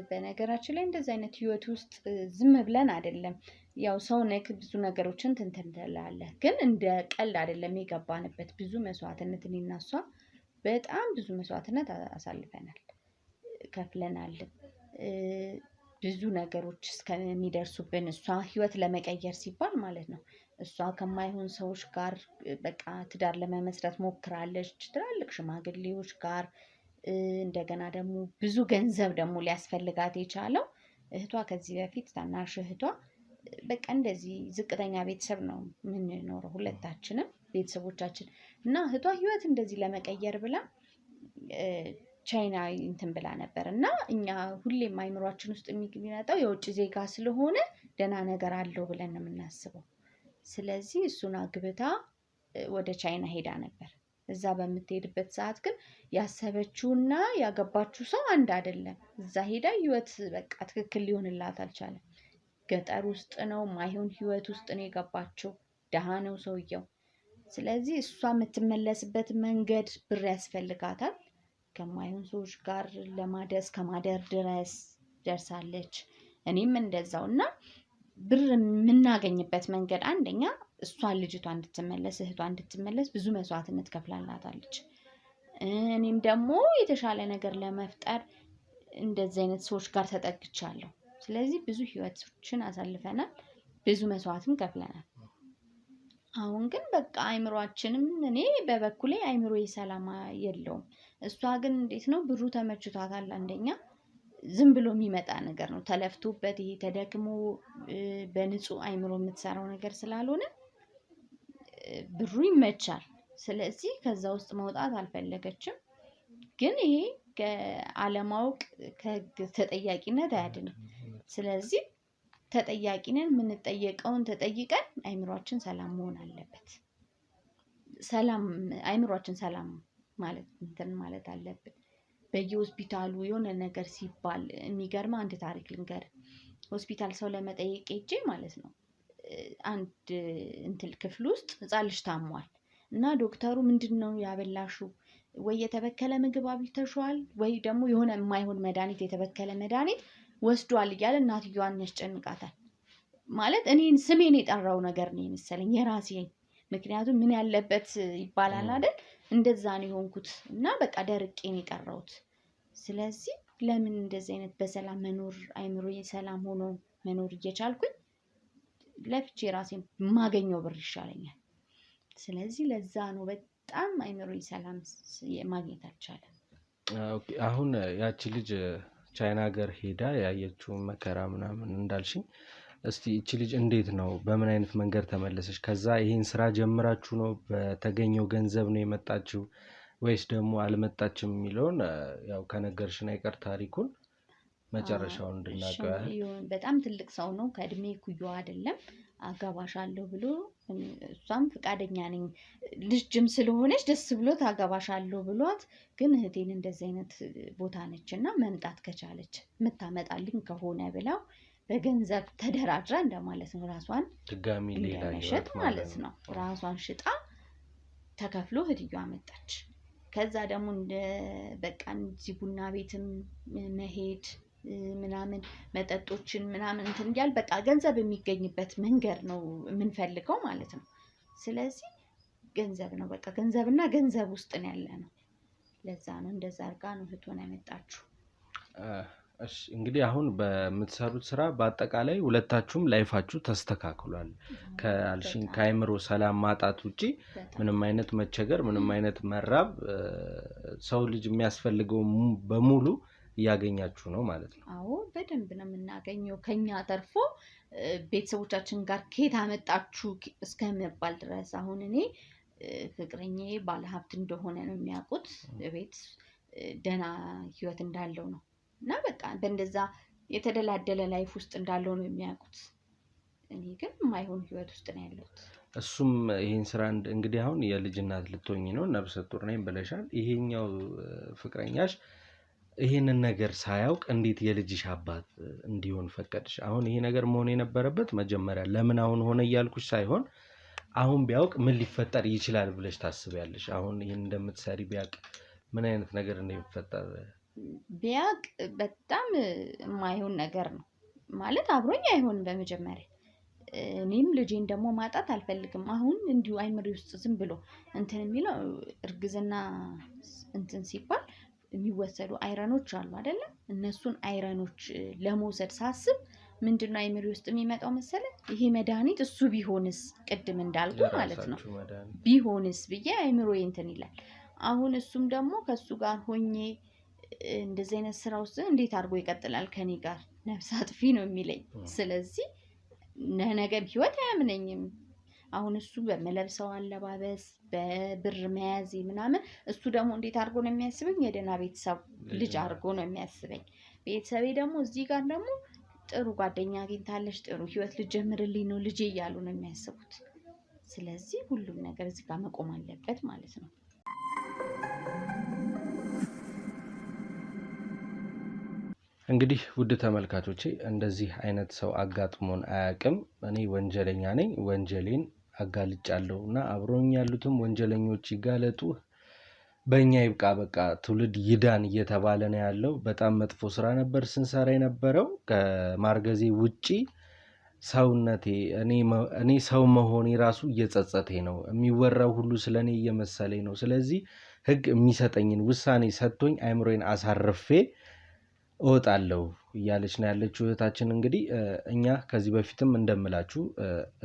በነገራችን ላይ እንደዚህ አይነት ህይወት ውስጥ ዝም ብለን አይደለም። ያው ሰው ነክ ብዙ ነገሮችን ትንተላለህ። ግን እንደ ቀልድ አይደለም የገባንበት። ብዙ መስዋዕትነት እኔና እሷ በጣም ብዙ መስዋዕትነት አሳልፈናል፣ ከፍለናል። ብዙ ነገሮች እስከሚደርሱብን እሷ ህይወት ለመቀየር ሲባል ማለት ነው። እሷ ከማይሆን ሰዎች ጋር በቃ ትዳር ለመመስረት ሞክራለች፣ ትላልቅ ሽማግሌዎች ጋር። እንደገና ደግሞ ብዙ ገንዘብ ደግሞ ሊያስፈልጋት የቻለው እህቷ ከዚህ በፊት ታናሽ እህቷ በቃ እንደዚህ ዝቅተኛ ቤተሰብ ነው የምንኖረው ሁለታችንም ቤተሰቦቻችን እና እህቷ ህይወት እንደዚህ ለመቀየር ብላ ቻይና እንትን ብላ ነበር እና እኛ ሁሌም አይምሯችን ውስጥ የሚመጣው የውጭ ዜጋ ስለሆነ ደህና ነገር አለው ብለን ነው የምናስበው። ስለዚህ እሱን አግብታ ወደ ቻይና ሄዳ ነበር። እዛ በምትሄድበት ሰዓት ግን ያሰበችውና ያገባችው ሰው አንድ አይደለም። እዛ ሄዳ ህይወት በቃ ትክክል ሊሆንላት አልቻለም። ገጠር ውስጥ ነው፣ ማይሆን ህይወት ውስጥ ነው የገባችው። ደሃ ነው ሰውየው። ስለዚህ እሷ የምትመለስበት መንገድ ብር ያስፈልጋታል። ከማይሆን ሰዎች ጋር ከማደር ድረስ ደርሳለች። እኔም እንደዛው እና ብር የምናገኝበት መንገድ አንደኛ እሷን ልጅቷ እንድትመለስ እህቷ እንድትመለስ ብዙ መስዋዕትነት ከፍላላታለች። እኔም ደግሞ የተሻለ ነገር ለመፍጠር እንደዚህ አይነት ሰዎች ጋር ተጠግቻለሁ። ስለዚህ ብዙ ህይወቶችን አሳልፈናል፣ ብዙ መስዋዕትም ከፍለናል። አሁን ግን በቃ አይምሯችንም እኔ በበኩሌ አይምሮዬ ሰላም የለውም። እሷ ግን እንዴት ነው ብሩ ተመችቷታል። አንደኛ ዝም ብሎ የሚመጣ ነገር ነው፣ ተለፍቶበት ይሄ ተደክሞ በንጹህ አይምሮ የምትሰራው ነገር ስላልሆነ ብሩ ይመቻል። ስለዚህ ከዛ ውስጥ መውጣት አልፈለገችም። ግን ይሄ ከአለማወቅ ከህግ ተጠያቂነት አያድንም። ስለዚህ ተጠያቂ ነን። የምንጠየቀውን ተጠይቀን አይምሯችን ሰላም መሆን አለበት። አይምሯችን ሰላም ማለት እንትን ማለት አለብን። በየሆስፒታሉ የሆነ ነገር ሲባል የሚገርም አንድ ታሪክ ልንገር። ሆስፒታል ሰው ለመጠየቅ ሄጄ ማለት ነው አንድ እንትን ክፍል ውስጥ ህፃን ልጅ ታሟል እና ዶክተሩ ምንድነው ያበላሹ? ወይ የተበከለ ምግብ አብልተሽዋል ወይ ደግሞ የሆነ የማይሆን መድኃኒት የተበከለ መድኃኒት ወስዷል እያለ እናትየዋን ያስጨንቃታል። ማለት እኔን ስሜን የጠራው ነገር ነው የመሰለኝ የራሴን። ምክንያቱም ምን ያለበት ይባላል አይደል? እንደዛ ነው የሆንኩት እና በቃ ደርቄ ነው የቀረሁት። ስለዚህ ለምን እንደዚህ አይነት በሰላም መኖር አይምሮዬ ሰላም ሆኖ መኖር እየቻልኩኝ ለፍቼ ራሴን የማገኘው ብር ይሻለኛል። ስለዚህ ለዛ ነው በጣም አይምሮ ሰላም ማግኘት አልቻለም። ኦኬ አሁን ያቺ ልጅ ቻይና ሀገር ሄዳ ያየችውን መከራ ምናምን እንዳልሽኝ እስቲ እቺ ልጅ እንዴት ነው በምን አይነት መንገድ ተመለሰች? ከዛ ይሄን ስራ ጀምራችሁ ነው በተገኘው ገንዘብ ነው የመጣችው ወይስ ደግሞ አልመጣችም የሚለውን ያው ከነገርሽን አይቀር ታሪኩን መጨረሻውን እንድናውቀው ያህል። በጣም ትልቅ ሰው ነው፣ ከእድሜ ኩያዋ አይደለም። አጋባሻለሁ ብሎ እሷም ፍቃደኛ ነኝ ልጅም ስለሆነች ደስ ብሎት አጋባሻለሁ ብሏት፣ ግን እህቴን እንደዚህ አይነት ቦታ ነች እና መምጣት ከቻለች የምታመጣልኝ ከሆነ ብላው በገንዘብ ተደራድራ እንደማለት ነው። ራሷን ድጋሚ ሌላ መሸጥ ማለት ነው። ራሷን ሽጣ ተከፍሎ እህትየዋ መጣች። ከዛ ደግሞ በቃ እዚህ ቡና ቤትም መሄድ ምናምን መጠጦችን ምናምን እንትን እያል በቃ ገንዘብ የሚገኝበት መንገድ ነው የምንፈልገው ማለት ነው። ስለዚህ ገንዘብ ነው በቃ ገንዘብና ገንዘብ ውስጥ ነው ያለ ነው። ለዛ ነው እንደዛ አድርጋ ነው እህቷን ያመጣችሁ። እሺ እንግዲህ አሁን በምትሰሩት ስራ በአጠቃላይ ሁለታችሁም ላይፋችሁ ተስተካክሏል። ከአልሽኝ ከአይምሮ ሰላም ማጣት ውጪ ምንም አይነት መቸገር፣ ምንም አይነት መራብ፣ ሰው ልጅ የሚያስፈልገው በሙሉ እያገኛችሁ ነው ማለት ነው? አዎ በደንብ ነው የምናገኘው። ከኛ ተርፎ ቤተሰቦቻችን ጋር ከየት አመጣችሁ እስከመባል ድረስ። አሁን እኔ ፍቅረኛዬ ባለሀብት እንደሆነ ነው የሚያውቁት፣ ቤት ደህና ህይወት እንዳለው ነው እና በቃ በእንደዛ የተደላደለ ላይፍ ውስጥ እንዳለው ነው የሚያውቁት። እኔ ግን የማይሆን ህይወት ውስጥ ነው ያለሁት። እሱም ይሄን ስራ እንግዲህ አሁን የልጅ እናት ልትሆኚ ነው፣ ነፍሰ ጡር ነኝ ብለሻል። ይሄኛው ፍቅረኛሽ ይሄንን ነገር ሳያውቅ እንዴት የልጅሽ አባት እንዲሆን ፈቀድሽ? አሁን ይሄ ነገር መሆን የነበረበት መጀመሪያ ለምን አሁን ሆነ እያልኩሽ ሳይሆን አሁን ቢያውቅ ምን ሊፈጠር ይችላል ብለሽ ታስቢያለሽ? አሁን ይሄን እንደምትሰሪ ቢያውቅ ምን አይነት ነገር እንደሚፈጠር ቢያውቅ በጣም የማይሆን ነገር ነው ማለት አብሮኝ አይሆንም። በመጀመሪያ እኔም ልጄን ደግሞ ማጣት አልፈልግም። አሁን እንዲሁ አይምሪ ውስጥ ዝም ብሎ እንትን የሚለው እርግዝና እንትን ሲባል የሚወሰዱ አይረኖች አሉ አይደለ? እነሱን አይረኖች ለመውሰድ ሳስብ ምንድነው አይምሪ ውስጥ የሚመጣው መሰለ? ይሄ መድኃኒት እሱ ቢሆንስ፣ ቅድም እንዳልኩ ማለት ነው ቢሆንስ ብዬ አይምሮዬ እንትን ይላል። አሁን እሱም ደግሞ ከሱ ጋር ሆኜ እንደዚህ አይነት ስራ ውስጥ እንዴት አድርጎ ይቀጥላል ከኔ ጋር? ነፍስ አጥፊ ነው የሚለኝ። ስለዚህ ነገም ህይወት አያምነኝም። አሁን እሱ በመለብሰው አለባበስ በብር መያዜ ምናምን፣ እሱ ደግሞ እንዴት አድርጎ ነው የሚያስበኝ? የደህና ቤተሰብ ልጅ አድርጎ ነው የሚያስበኝ። ቤተሰቤ ደግሞ እዚህ ጋር ደግሞ ጥሩ ጓደኛ አግኝታለች፣ ጥሩ ህይወት ልጀምርልኝ ነው ልጄ እያሉ ነው የሚያስቡት። ስለዚህ ሁሉም ነገር እዚህ ጋር መቆም አለበት ማለት ነው። እንግዲህ ውድ ተመልካቾቼ እንደዚህ አይነት ሰው አጋጥሞን አያውቅም። እኔ ወንጀለኛ ነኝ፣ ወንጀሌን አጋልጫለሁ እና አብሮኝ ያሉትም ወንጀለኞች ይጋለጡ፣ በእኛ ይብቃ፣ በቃ ትውልድ ይዳን እየተባለ ነው ያለው። በጣም መጥፎ ስራ ነበር ስንሰራ የነበረው። ከማርገዜ ውጪ ሰውነቴ እኔ ሰው መሆኔ ራሱ እየጸጸተኝ ነው። የሚወራው ሁሉ ስለ እኔ እየመሰለኝ ነው። ስለዚህ ህግ የሚሰጠኝን ውሳኔ ሰጥቶኝ አይምሮዬን አሳርፌ እወጣለሁ እያለች ነው ያለችው እህታችን። እንግዲህ እኛ ከዚህ በፊትም እንደምላችሁ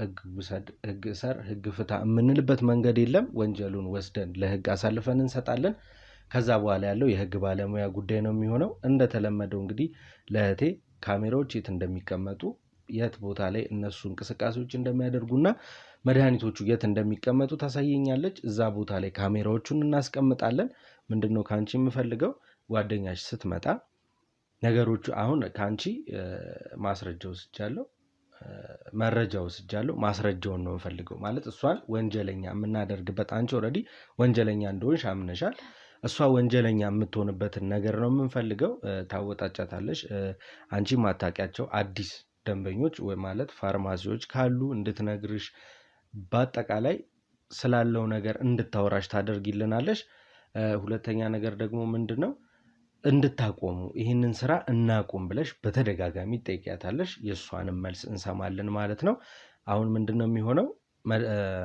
ህግ ውሰድ፣ ህግ እሰር፣ ህግ ፍታ የምንልበት መንገድ የለም። ወንጀሉን ወስደን ለህግ አሳልፈን እንሰጣለን። ከዛ በኋላ ያለው የህግ ባለሙያ ጉዳይ ነው የሚሆነው። እንደተለመደው እንግዲህ ለእህቴ ካሜራዎች የት እንደሚቀመጡ፣ የት ቦታ ላይ እነሱ እንቅስቃሴዎች እንደሚያደርጉና መድኃኒቶቹ የት እንደሚቀመጡ ታሳየኛለች። እዛ ቦታ ላይ ካሜራዎቹን እናስቀምጣለን። ምንድነው ከአንቺ የምፈልገው ጓደኛሽ ስትመጣ ነገሮቹ አሁን ከአንቺ ማስረጃ ወስጃለሁ፣ መረጃ ወስጃለሁ፣ ማስረጃውን ነው የምፈልገው። ማለት እሷን ወንጀለኛ የምናደርግበት፣ አንቺ ኦልሬዲ ወንጀለኛ እንደሆንሽ አምነሻል። እሷ ወንጀለኛ የምትሆንበትን ነገር ነው የምንፈልገው። ታወጣጫታለሽ። አንቺ ማታውቂያቸው አዲስ ደንበኞች ወይ ማለት ፋርማሲዎች ካሉ እንድትነግርሽ፣ በአጠቃላይ ስላለው ነገር እንድታወራሽ ታደርጊልናለሽ። ሁለተኛ ነገር ደግሞ ምንድነው እንድታቆሙ ይህንን ስራ እናቁም ብለሽ በተደጋጋሚ ጠይቂያታለሽ። የእሷንም መልስ እንሰማለን ማለት ነው። አሁን ምንድነው የሚሆነው?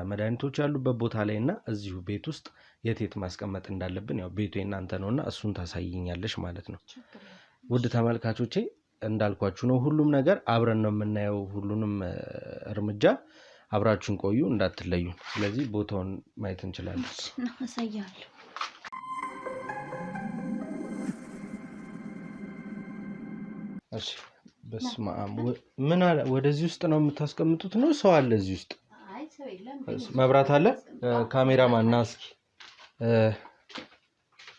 መድኃኒቶች ያሉበት ቦታ ላይ እና እዚሁ ቤት ውስጥ የት ማስቀመጥ እንዳለብን ያው ቤቱ የእናንተ ነውና እሱን ታሳይኛለሽ ማለት ነው። ውድ ተመልካቾቼ እንዳልኳችሁ ነው፣ ሁሉም ነገር አብረን ነው የምናየው። ሁሉንም እርምጃ አብራችሁን ቆዩ እንዳትለዩ። ስለዚህ ቦታውን ማየት እንችላለን። አሳያለሁ። እሺ በስመ አብ ምን አለ ወደዚህ ውስጥ ነው የምታስቀምጡት ነው? ሰው አለ እዚህ ውስጥ? አይ ሰው የለም። መብራት አለ? ካሜራማን ና እስኪ።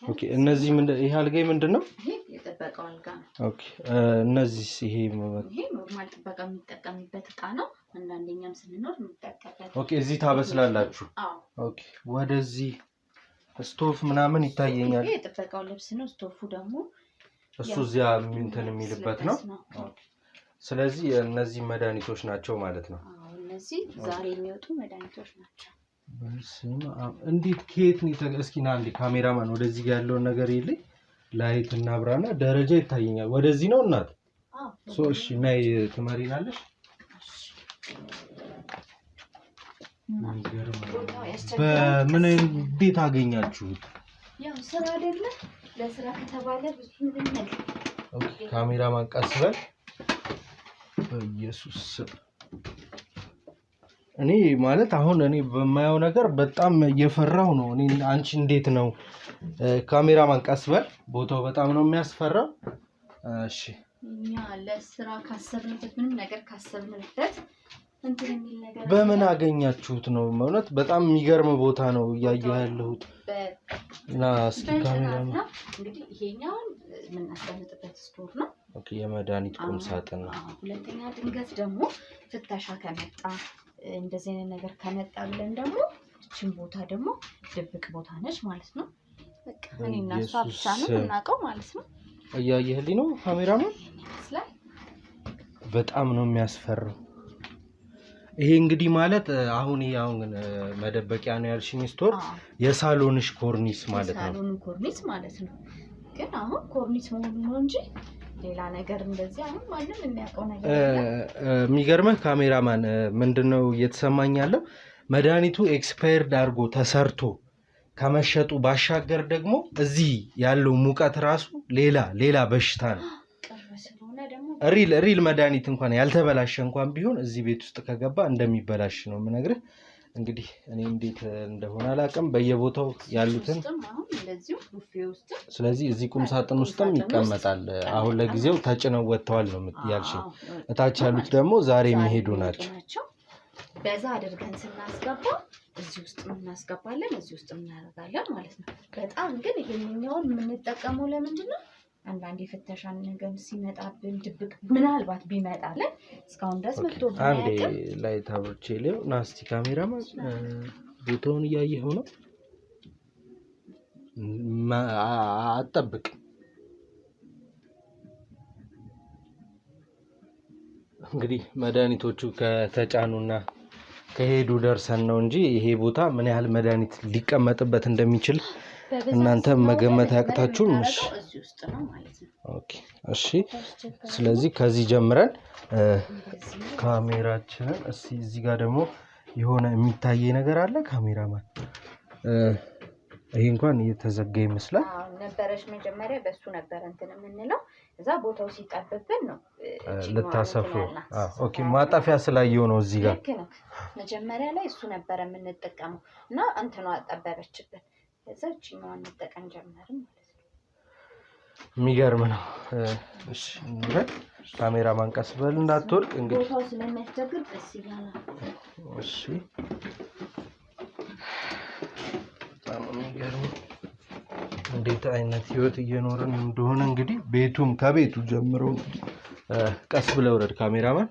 ኦኬ እነዚህ ይሄ አልጋይ ምንድነው? ይሄ የጥበቃው አልጋ ነው። ኦኬ እነዚህ ይሄ ኖርማል ጥበቃ የሚጠቀምበት እቃ ነው። አንዳንደኛም ስንኖር የምንጠቀምበት። ኦኬ እዚህ ታበስላላችሁ? አዎ። ኦኬ ወደዚህ ስቶፍ ምናምን ይታየኛል። ይሄ የጥበቃው ልብስ ነው። ስቶፉ ደግሞ እሱ እዚያ እንትን የሚልበት ነው። ስለዚህ እነዚህ መድኃኒቶች ናቸው ማለት ነው። አዎ እነዚህ ዛሬ የሚወጡ መድኃኒቶች ናቸው። እንዴት ከየት ነው? እስኪ ና እንዴ ካሜራማን ወደዚህ ጋር ያለውን ነገር ይልኝ። ላይት እና ብራና ደረጃ ይታየኛል። ወደዚህ ነው እናት? አዎ እሺ ናይ ትመሪናለሽ? በምን እንዴት አገኛችሁት? ያው ስራ አይደለ? ለስራ ከተባለ ብዙ ነገር። ኦኬ ካሜራማን ቀስ በል። በኢየሱስ እኔ ማለት አሁን እኔ በማየው ነገር በጣም እየፈራው ነው። እኔ አንቺ እንዴት ነው? ካሜራማን ቀስ በል። ቦታው በጣም ነው የሚያስፈራው። እሺ እኛ ለስራ ካሰብንበት ምንም ነገር ካሰብንበት እንትን የሚል ነገር በምን አገኛችሁት ነው? ማለት በጣም የሚገርም ቦታ ነው እያየሁ ያለሁት። እና እስኪ ካሜራማን እንግዲህ ይሄኛውን የምናስቀምጥበት ስቶር ነው። ኦኬ የመድኃኒት ቁም ሳጥን ነው። ሁለተኛ ድንገት ደግሞ ፍተሻ ከመጣ እንደዚህ አይነት ነገር ከመጣ ብለን ደግሞ እቺን ቦታ ደግሞ ድብቅ ቦታ ነች ማለት ነው። በቃ እኔና እሷ ብቻ ነው የምናውቀው ማለት ነው። እያየህልኝ ነው ካሜራማን? ይመስላል በጣም ነው የሚያስፈራው። ይሄ እንግዲህ ማለት አሁን መደበቂያ ነው ያልሽኝ ስቶር የሳሎንሽ ኮርኒስ ማለት ነው። የሳሎን ኮርኒስ ማለት ነው። ግን አሁን ኮርኒስ መሆኑ ነው እንጂ ሌላ ነገር እንደዚህ አሁን ማንም የሚያውቀው ነገር የሚገርምህ ካሜራማን ምንድነው እየተሰማኝ ያለው መድኃኒቱ ኤክስፓየርድ አድርጎ ተሰርቶ ከመሸጡ ባሻገር ደግሞ እዚህ ያለው ሙቀት ራሱ ሌላ በሽታ ነው። ሪል መድኃኒት እንኳን ያልተበላሸ እንኳን ቢሆን እዚህ ቤት ውስጥ ከገባ እንደሚበላሽ ነው የምነግርህ። እንግዲህ እኔ እንዴት እንደሆነ አላውቅም በየቦታው ያሉትን። ስለዚህ እዚህ ቁም ሳጥን ውስጥም ይቀመጣል። አሁን ለጊዜው ተጭነው ወጥተዋል ነው ያልሽኝ። እታች ያሉት ደግሞ ዛሬ የሚሄዱ ናቸው። በዛ አድርገን ስናስገባ እዚህ ውስጥ እናስገባለን፣ እዚህ ውስጥ እናደርጋለን ማለት ነው። በጣም ግን ይሄኛውን የምንጠቀመው ለምንድን ነው? አንዳንድ የፍተሻን ነገር ሲመጣብን ድብቅ ምናልባት ቢመጣለን እስካሁን ድረስ መጥቶ አንዴ ላይ ታብርቼ ሌው ናስቲ ካሜራማን ቦታውን እያየኸው ነው። አጠብቅ እንግዲህ መድኃኒቶቹ ከተጫኑና ከሄዱ ደርሰን ነው እንጂ ይሄ ቦታ ምን ያህል መድኃኒት ሊቀመጥበት እንደሚችል እናንተ መገመት ያቅታችሁም። ኦኬ እሺ። ስለዚህ ከዚህ ጀምረን ካሜራችንን እዚህ ጋር ደግሞ የሆነ የሚታይ ነገር አለ ካሜራማን። ይሄ እንኳን እየተዘጋ ይመስላል። ነበረሽ መጀመሪያ በሱ ነበር እንትን የምንለው እዛ ቦታው ሲጠብብን ነው ልታሰፉ። ኦኬ ማጣፊያ ስላየው ነው እዚህ ጋር። ልክ ነው። መጀመሪያ ላይ እሱ ነበር የምንጠቀመው እና እንትኗ አጠበበችብን። እዛ እቺኛዋን እንጠቀም ጀመርን ማለት ነው። የሚገርም ነው። እሺ እንግዲህ ካሜራማን ቀስ በል እንዳትወድቅ። እንግዲህ ቦታው ስለሚያስቸግር ቀስ ይላል። እሺ የሚገርም እንዴት አይነት ህይወት እየኖርን እንደሆነ እንግዲህ ከቤቱ ጀምሮ ቀስ ብለው ወረድ ካሜራማን።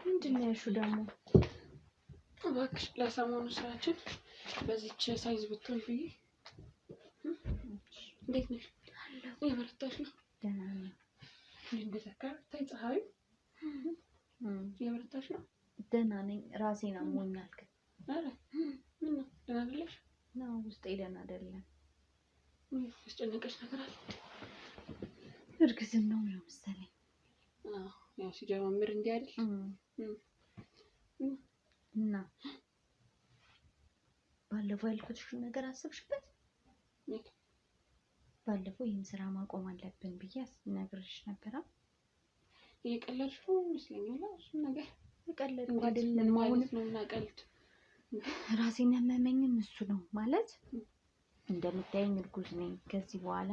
ምንድን ነው ያልሽው ደግሞ? እባክሽ ለሰሞኑ ስራችን በዚች ሳይዝ ብትሆን ብዬ። እንዴት ነሽ? እየበረታሽ ነው? ደህና ነኝ። እንደተከረ ታይ ፀሐዩ እየበረታሽ ነው? ደህና ነኝ። ራሴን አሞኛል ግን። ኧረ ምን ነው? ደህና አይደለሽ? ነው ውስጤ ደህና አይደለም። ያስጨነቀሽ ነገር አለ? እርግዝናው ነው መሰለኝ። ያው ሲጀማምር እንዲህ አይደል? እና ባለፈው ያልኩትሽን ነገር አሰብሽበት? ባለፈው ይህን ስራ ማቆም አለብን ብዬ ነግሬሽ ነበር። እየቀለድሽ ነው ይመስለኛል። እሱን ነገር እየቀለድኩ አይደለም። አሁን ነው እናቀልድ። ራሴን ያመመኝም እሱ ነው ማለት እንደምታየኝ እርጉዝ ነኝ። ከዚህ በኋላ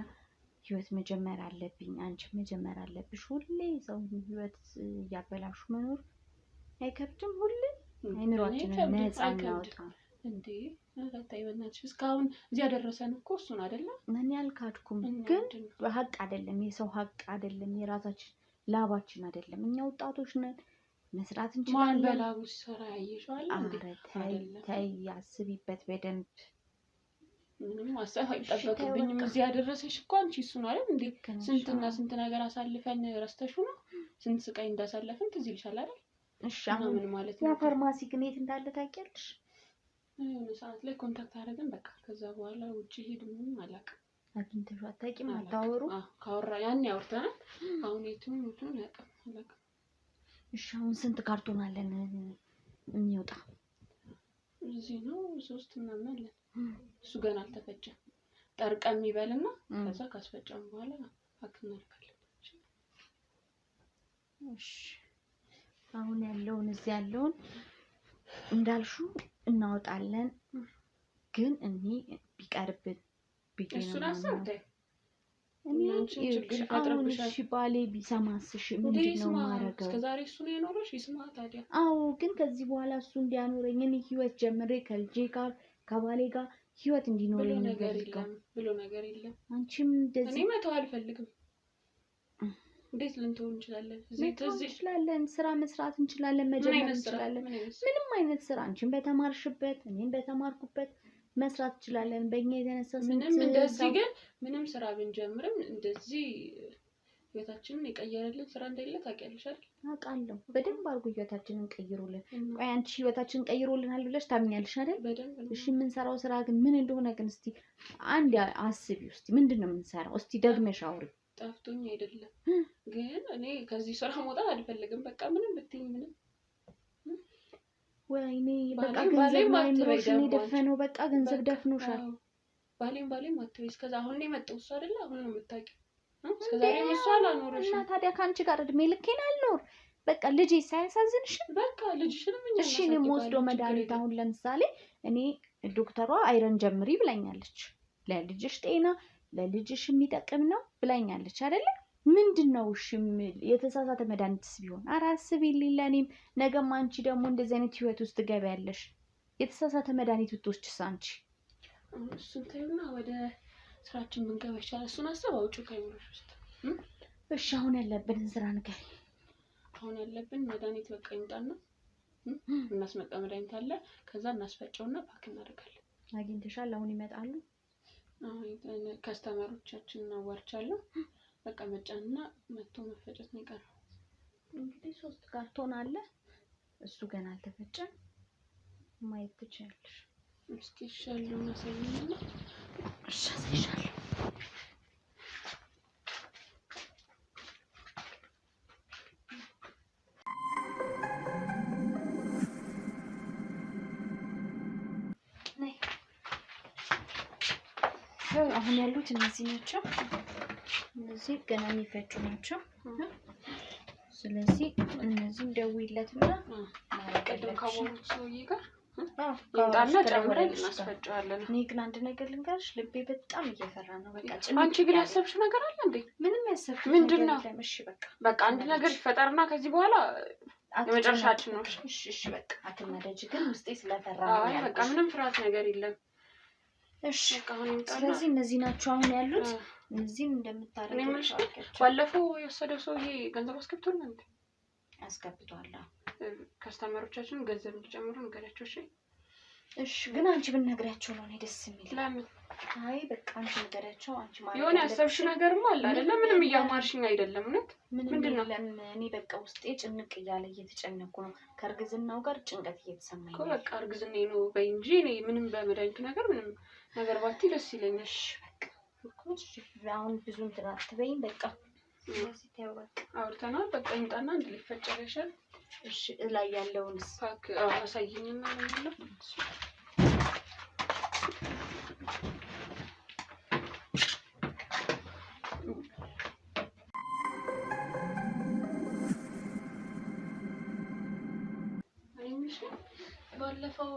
ህይወት መጀመር አለብኝ። አንቺ መጀመር አለብሽ። ሁሌ ሰው ህይወት እያበላሹ መኖር አይከብድም? ሁሌ አይምሯችንን ነፃ እናውጣ እንዴ። አታታይ በእናትሽ። እስካሁን እዚህ ያደረሰን እኮ እሱን አይደለ? እኔ አልካድኩም፣ ግን ሀቅ አይደለም፣ የሰው ሀቅ አይደለም፣ የራሳችን ላባችን አይደለም። እኛ ወጣቶች ነን፣ መስራት እንችላለን። ማን በላቡ ሰራ ያየሻል እንዴ? ተይ አስቢበት በደንብ። ምንም ማሰብ አይጠበቅብኝም። እዚህ ያደረሰሽ እኮ አንቺ እሱን አይደል እንዴ? ስንትና ስንት ነገር አሳልፈን ረስተሽው ነው። ስንት ስቃይ እንዳሳለፈን ትዝ ይልሻል አይደል? እሺ አሁን ምን ማለት ነው? ያ ፋርማሲ ግን የት እንዳለ ታውቂያለሽ? የሆነ ሰዓት ላይ ኮንታክት አደረግን። በቃ ከዛ በኋላ ውጪ ሄድ ምንም አላውቅም። አግኝተሽው አታውቂም? አታወሩ? ካወራ ያኔ አውርተናል። አሁን የቱን አላውቅም። እሺ አሁን ስንት ካርቶን አለን የሚወጣ? እዚህ ነው 3 ምናምን አለን። እሱ ገና አልተፈጨም። ጠርቀም ይበልና ከዛ ካስፈጨም በኋላ ፓክ እናደርጋለን። እሺ አሁን ያለውን እዚህ ያለውን እንዳልሽው እናወጣለን። ግን እኔ ቢቀርብን ቢገኝ እሱን አሳውተኝ። እኔ እሺ ባሌ ቢሰማስሽ ምንድነው ማረገው? እስከዛሬ እሱ ነው የኖረሽ? ይስማ ታዲያ። አዎ ግን ከዚህ በኋላ እሱ እንዲያኖረኝ እኔ ህይወት ጀምሬ ከልጄ ጋር ከባሌ ጋር ህይወት እንዲኖረኝ ነገር የለም ብሎ ነገር የለም። አንቺም እንደዚህ እኔ መተው አልፈልግም። እንዴት ልንተው እንችላለን? እንችላለን፣ ስራ መስራት እንችላለን፣ መጀመር እንችላለን። ምንም አይነት ስራ አንቺም በተማርሽበት እኔም በተማርኩበት መስራት እንችላለን። በእኛ የተነሳ ምንም እንደዚህ ግን ምንም ስራ ብንጀምርም እንደዚህ ህይወታችንን የቀየረልን ስራ እንደሌለ ታውቂያለሽ አይደል? አውቃለሁ። በደንብ አድርጎ ህይወታችንን ቀይሮልን። ቆይ አንቺ ህይወታችንን ቀይሮልናል ብለሽ ታምኛለሽ አይደል? በደንብ። እሺ የምንሰራው ስራ ግን ምን እንደሆነ ግን እስቲ አንድ አስቢ። እስቲ ምንድነው የምንሰራው? እስቲ ደግመሽ አውሪ። ጠፍቶኝ አይደለም ግን እኔ ከዚህ ስራ መውጣት አልፈልግም። በቃ ምንም ብትይኝ ምንም። ወይኔ በቃ ገንዘብ ማይምሮሽን የደፈነው በቃ ገንዘብ ደፍኖሻል። ባሌም አትበይ። እስከዛ አሁን ነው የመጣው እሱ አይደለ? አሁን ነው የምታውቂው። እስከዛሬ እሱ አላኖረሽ እና ታዲያ ከአንቺ ጋር እድሜ ልኬን አልኖር። በቃ ልጄ ሳያሳዝንሽም በቃ ልጅሽንም እኛ እሺ እኔ የምወስደው መድኃኒት አሁን ለምሳሌ እኔ ዶክተሯ አይረን ጀምሪ ብላኛለች። ለልጅሽ ጤና ለልጅሽ የሚጠቅም ነው ብላኛለች አይደለ? ምንድነው እሺ የተሳሳተ መድኃኒትስ ቢሆን አራስቢልኝ ለኔም። ነገም አንቺ ደግሞ እንደዚህ አይነት ህይወት ውስጥ ትገቢያለሽ። የተሳሳተ መድኃኒት ብትወስጂስ አንቺ? እሱን ተይውና ወደ ስራችን ብንገባ ይሻላል። እሱን አስብ አውጪው ከይምሮሽ ውስጥ። እሺ አሁን ያለብንን ስራ ንገሪኝ። አሁን ያለብን መድኃኒት በቃ ይምጣና እናስመጣ። መድኃኒት አለ። ከዛ እናስፈጨውና ፓክ እናደርጋለን። አግኝተሻል? አሁን ይመጣሉ። ከስተመሮቻችንን አዋርቻለሁ። በቃ መጫንና መጥቶ መፈጨት ነው የቀረው። እንግዲህ 3 ካርቶን አለ። እሱ ገና አልተፈጨም። ማየት ትችያለሽ። እስኪ ይሻለው ማሰኝና እሺ አሳይሻለሁ። አሁን ያሉት እነዚህ ናቸው። እነዚህ ገና የሚፈጩ ናቸው። ስለዚህ እነዚህን ደውይለትና ቀደም ካወሩት ሰውዬ ጋር ይምጣና ጨምረን እናስፈጨዋለን። እኔ ግን አንድ ነገር ልንገርሽ፣ ልቤ በጣም እየፈራ ነው። በቃ አንቺ ግን ያሰብሽው ነገር አለ እንዴ? ምንም ያሰብሽው ምንድነው? እሺ በቃ አንድ ነገር ይፈጠርና ከዚህ በኋላ የመጨረሻችን ነው። እሺ በቃ አትናደጂ። ግን ውስጤ ስለፈራ ነው። አይ በቃ ምንም ፍርሃት ነገር የለም። እሺ ስለዚህ እነዚህ ናቸው አሁን ያሉት። እነዚህን እንደምታረጋግጡ ባለፈው የወሰደው ሰው ይሄ ገንዘብ አስገብቶልናል እንዴ? አስገብቷል። ከስተመሮቻችን ገንዘብ እንዲጨምሩ ንገሪያቸው። እሺ ግን አንቺ ብትነግሪያቸው ነው እኔ ደስ የሚል። ለምን? አይ በቃ አንቺ ንገሪያቸው። አንቺ ማለት የሆነ ያሰብሽ ነገርማ አለ አይደለ? ምንም እያማርሽኝ አይደለም። እውነት ምንድነው? እኔ በቃ ውስጤ ጭንቅ እያለ እየተጨነኩ ነው። ከእርግዝናው ጋር ጭንቀት እየተሰማኝ ነው። በቃ እርግዝናዬ ነው በይ እንጂ እኔ ምንም በመድኃኒቱ ነገር ምንም ነገር ባትይ ደስ ይለኛል። በቃ አሁን ብዙ እንትን አትበይኝ። በቃ ስለዚህ ተይው በቃ አውርተናል። በቃ ይምጣና አንድ ላይ ይፈጨረሻል። እሺ ላይ ያለውን ፓክ አሳይኝና ነው ባለፈው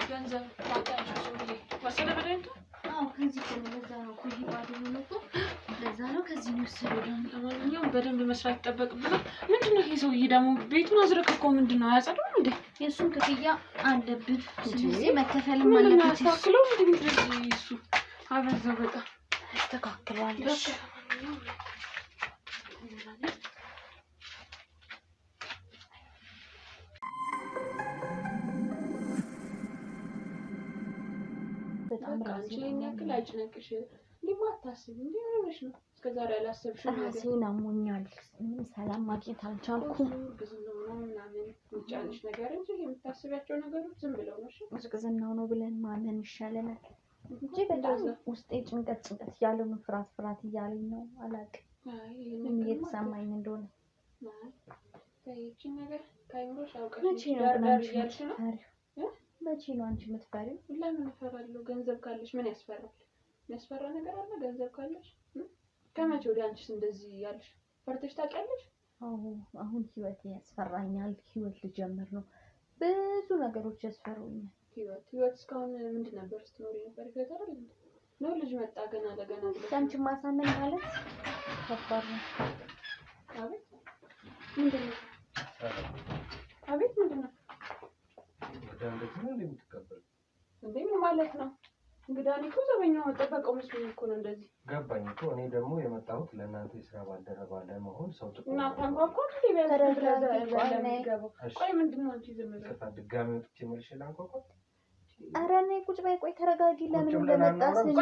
ገንዘብ ታውቂያለሽ ሰውዬ ወሰደ መድኃኒቱ? አዎ ከዚህ ለዛ ነው እኮ ይሄ ባዶ ነው እኮ ለዛ ነው ከዚህ ነው የወሰደው። ለማንኛውም በደንብ መስራት ይጠበቅብናል። ምንድነው ይሄ ሰውዬ ደግሞ ቤቱን አዝረከርከው? ምንድነው አያጸዳም እንዴ? የእሱን ክፍያ አለብን። ስለዚህ መከፈልም አለበት። ያስተካክለው እንዴ? እሱ አበዛው በጣም ያስተካክለዋለሽ። በጣም ራሴን ያክል አይጨነቅሽ። እንዴማ አታስቢ እንዴ ሆነሽ ነው እስከዛሬ ያላሰብሽው ነገር። ራሴን አሞኛል። ምንም ሰላም ማግኘት አልቻልኩም። እርግዝናው ነው ምናምን ውጫንሽ ነገር እንጂ የምታስቢያቸው ነገሮች ዝም ብለው ነው። እርግዝናው ነው ብለን ማመን ይሻለናል እንጂ በጣም ውስጤ ጭንቀት እያለ ነው። ፍርሃት እያለኝ ነው። አላውቅም ምን እየተሰማኝ እንደሆነ። ይህቺን ነገር ከአይምሮሽ አውቀሽ መቼ ነው አንቺ የምትፈሪው? ለምን እፈራለሁ? ገንዘብ ካለሽ ምን ያስፈራል? የሚያስፈራ ነገር አለ? ገንዘብ ካለሽ ከመቼ ወዲያ አንቺስ እንደዚህ ያለሽ ፈርተሽ ታውቂያለሽ? አሁን ህይወት ያስፈራኛል። ህይወት ልጀምር ነው። ብዙ ነገሮች ያስፈሩኛል። ህይወት እስካሁን ምንድን ነበር ስትኖሪ ነበር? ህይወት አይደል ነው? ልጅ መጣ ገና ለገና ብለሽ አንቺ ማሳመን ማለት ከባድ ነው። አቤት ምንድን ነው? አቤት ምንድን ነው? እንዴ ምን ማለት ነው? እንግዲህ እኮ ዘበኛው መጠበቀው መስሎኝ እኮ ነው እንደዚህ ገባኝ እኮ። እኔ ደግሞ የመጣሁት ለእናንተ የስራ ባልደረባ ለመሆን ሰው ጥቁ እና ታንኳኳ እንዴ ቆይ ምንድን ነው አንቺ ዝም ብለሽ ድጋሚ ወጥቼ መልሼ ላንኳኳ? ኧረ እኔ ቁጭ በይ። ቆይ ተረጋጊ። ለምን እንደመጣ እኔ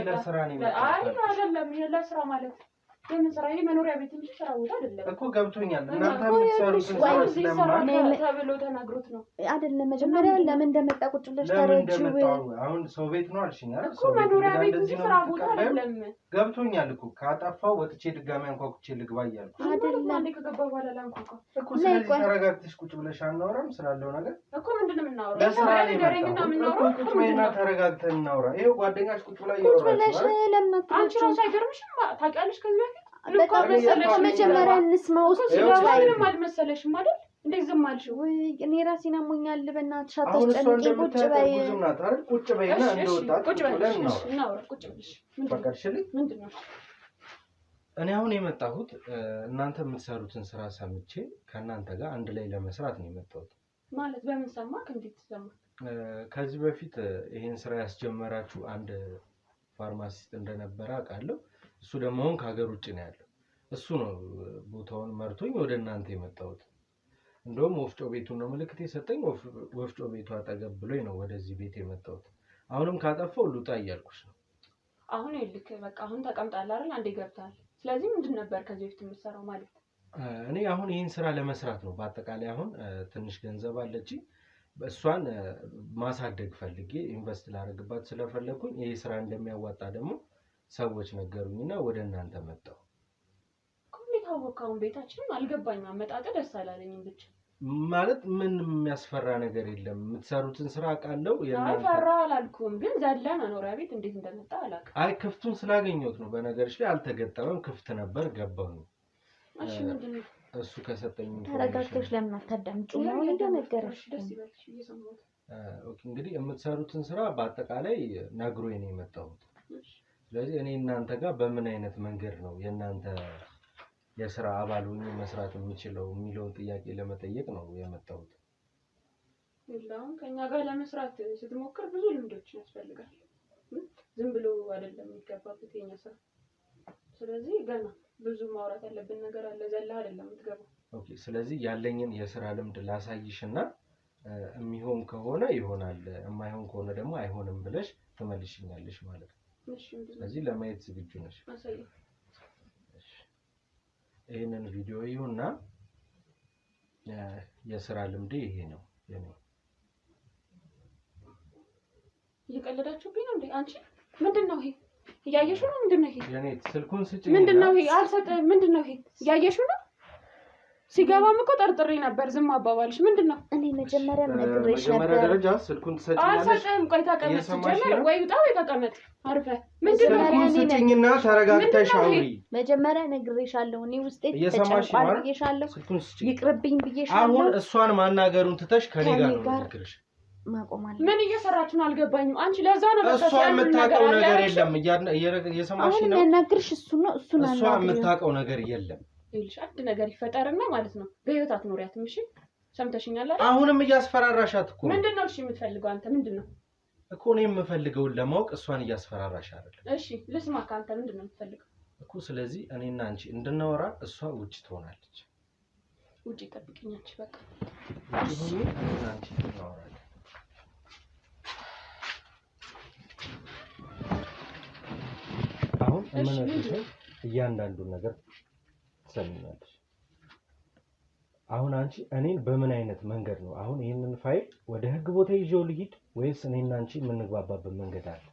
ለስራ ነው የመጣሁት። አይ አይደለም ይሄ ለስራ ማለት የምን ስራ? ይሄ መኖሪያ ቤት እንጂ ስራ ቦታ አይደለም እኮ ገብቶኛል። እናንተ የምትሰሩት ስራ ስለማን ተብሎ ተናግሮት ነው አይደለም? መጀመሪያ ለምን እንደመጣ ቁጭ ብለሽ ተረጂው። አሁን ሰው ቤት ነው አልሽኝ አይደል? ሰው መኖሪያ ቤት እንጂ ስራ ቦታ አይደለም። ገብቶኛል እኮ ካጠፋው ወጥቼ ድጋሚ አንኳኩቼ ልግባ እያልኩ አይደለም። አንዴ ከገባ በኋላ ላንኳኳ እኮ። ስለዚህ ተረጋግተሽ ቁጭ ብለሽ አናወራም ስላለው ነገር እኮ? ምንድነው የምናወራው? ለስራ ነው ቁጭ በይና ተረጋግተን እናውራ። ይሄው ጓደኛሽ ቁጭ ብላ እያወራች ነው። አንቺ ራስሽ አይገርምሽም? ታውቂያለሽ ከዚህ በፊት በጣም መጀመሪያ እንስማው እስኪ። ምንም አልመሰለሽም አይደል? እንዴት ዝም አልሽው? ወይ እኔ ራሴን አሞኛል። በእናትሽ አታስጨንቂ። ቁጭ በይ። ቁጭ በይና እንደወጣት ቁጭ በይ እናውራ። ቁጭ ብለሽ ፈቀድሽልኝ? ምንድነው? እኔ አሁን የመጣሁት እናንተ የምትሰሩትን ስራ ሰምቼ ከእናንተ ጋር አንድ ላይ ለመስራት ነው የመጣሁት። ማለት በምን ሰማክ? እንዴት ሰማክ? ከዚህ በፊት ይሄን ስራ ያስጀመራችሁ አንድ ፋርማሲስት እንደነበረ አውቃለሁ። እሱ ደግሞ አሁን ከሀገር ውጭ ነው ያለው። እሱ ነው ቦታውን መርቶኝ ወደ እናንተ የመጣሁት። እንደውም ወፍጮ ቤቱን ነው ምልክት የሰጠኝ። ወፍጮ ቤቱ አጠገብ ብሎኝ ነው ወደዚህ ቤት የመጣሁት። አሁንም ካጠፋው ልውጣ እያልኩሽ ነው። አሁን ይልክ በቃ አሁን ተቀምጣለህ አይደል? አንዴ ገብተሃል። ስለዚህ ምንድን ነበር ከዚህ በፊት የምትሰራው ማለት? እኔ አሁን ይህን ስራ ለመስራት ነው። በአጠቃላይ አሁን ትንሽ ገንዘብ አለች። እሷን ማሳደግ ፈልጌ ኢንቨስት ላደርግባት ስለፈለኩኝ ይህ ስራ እንደሚያዋጣ ደግሞ ሰዎች ነገሩኝና ወደ እናንተ መጣሁ። እንዴት አወቅኸው? ቤታችንም አልገባኝም። አመጣጥ ደስ አላለኝም። ብቻ ማለት ምን የሚያስፈራ ነገር የለም። የምትሰሩትን ስራ አውቃለሁ። ፈራ አላልኩም፣ ግን ዘለ መኖሪያ ቤት እንዴት እንደመጣ አላውቅም። አይ ክፍቱን ስላገኘሁት ነው። በነገርሽ ላይ አልተገጠመም፣ ክፍት ነበር፣ ገባሁ። እሺ ምንድነው? እሱ ከሰጠኝ ተረጋግተሽ ለምን አታዳምጪው? ነው እንደነገርሽ ደስ ይበልሽ እየሰማሁት። ኦኬ እንግዲህ የምትሰሩትን ስራ በአጠቃላይ ነግሮኝ ነው የመጣሁት። ስለዚህ እኔ እናንተ ጋር በምን አይነት መንገድ ነው የእናንተ የስራ አባል ሆኜ መስራት የምችለው የሚለውን ጥያቄ ለመጠየቅ ነው የመጣሁት። አሁን ከኛ ጋር ለመስራት ስትሞክር ብዙ ልምዶች ያስፈልጋል። ዝም ብሎ አይደለም የሚገባበት የኛ ስራ። ስለዚህ ገና ብዙ ማውራት ያለብን ነገር አለ። ዘላ አይደለም የምትገባው። ኦኬ ስለዚህ ያለኝን የስራ ልምድ ላሳይሽና የሚሆን ከሆነ ይሆናል የማይሆን ከሆነ ደግሞ አይሆንም ብለሽ ትመልሽኛለሽ ማለት ነው። ስለዚህ ለማየት ዝግጁ ነሽ? እሺ ይሄንን ቪዲዮ ይሁንና የስራ ልምዴ ይሄ ነው የኔ። እየቀለዳችሁብኝ ነው እንዴ? አንቺ ምንድነው ይሄ? እያየሽው ነው? ምንድነው ይሄ? የኔ ስልኩን ስጪኝ። ምንድነው ይሄ? አልሰጥም። ምንድነው ይሄ? እያየሽው ነው? ሲገባም እኮ ጠርጥሬ ነበር። ዝም አባባልሽ ምንድነው? እኔ መጀመሪያም ነግሬሽ ነበር። መጀመሪያ ደረጃ ስልኩን ትሰጪኛለሽ? አልሰጥም። ቆይ ተቀመጥ። ጀመር ወይ ውጣ ወይ ተቀመጥ። አርፈ ምንድነው? ስልኩን ስጪኝና ተረጋግተሽ አውሪ። መጀመሪያ ነግሬሻለሁ። እኔ ውስጤ ተጨንቋል ብዬሻለሁ። ስልኩን ስጪኝ። ይቅርብኝ ብዬሻለሁ። አሁን እሷን ማናገሩን ትተሽ ከኔ ጋር ነው ነግሬሽ። ማቆማል። ምን እየሰራችሁ ነው? አልገባኝም። አንቺ ለዛ ነው እሷ የምታውቀው ነገር የለም። እየሰማሽ ነው? አሁን ነግርሽ እሱ ነው እሱን እሷ የምታውቀው ነገር የለም። ይልሽ አንድ ነገር ይፈጠርና ማለት ነው በህይወት አትኖሪያትም። እሺ ሰምተሽኛል አይደል? አሁንም እያስፈራራሻት እኮ። ምንድነው እሺ የምትፈልገው አንተ? ምንድነው እኮ እኔ የምፈልገውን ለማወቅ እሷን እያስፈራራሽ አይደል? እሺ ልስማ ካንተ ምንድነው የምትፈልገው እኮ? ስለዚህ እኔና አንቺ እንድናወራ እሷ ውጭ ትሆናለች። ውጭ ጠብቂኛች በቃ። ውጭ ሆኜ እኔና አንቺ እናወራለን። አሁን እመነሽ እያንዳንዱን ነገር ትሰሚኛለሽ። አሁን አንቺ እኔን በምን አይነት መንገድ ነው አሁን ይሄንን ፋይል ወደ ህግ ቦታ ይዤው ልሂድ ወይስ እኔና አንቺ የምንግባባበት መንገድ አለ?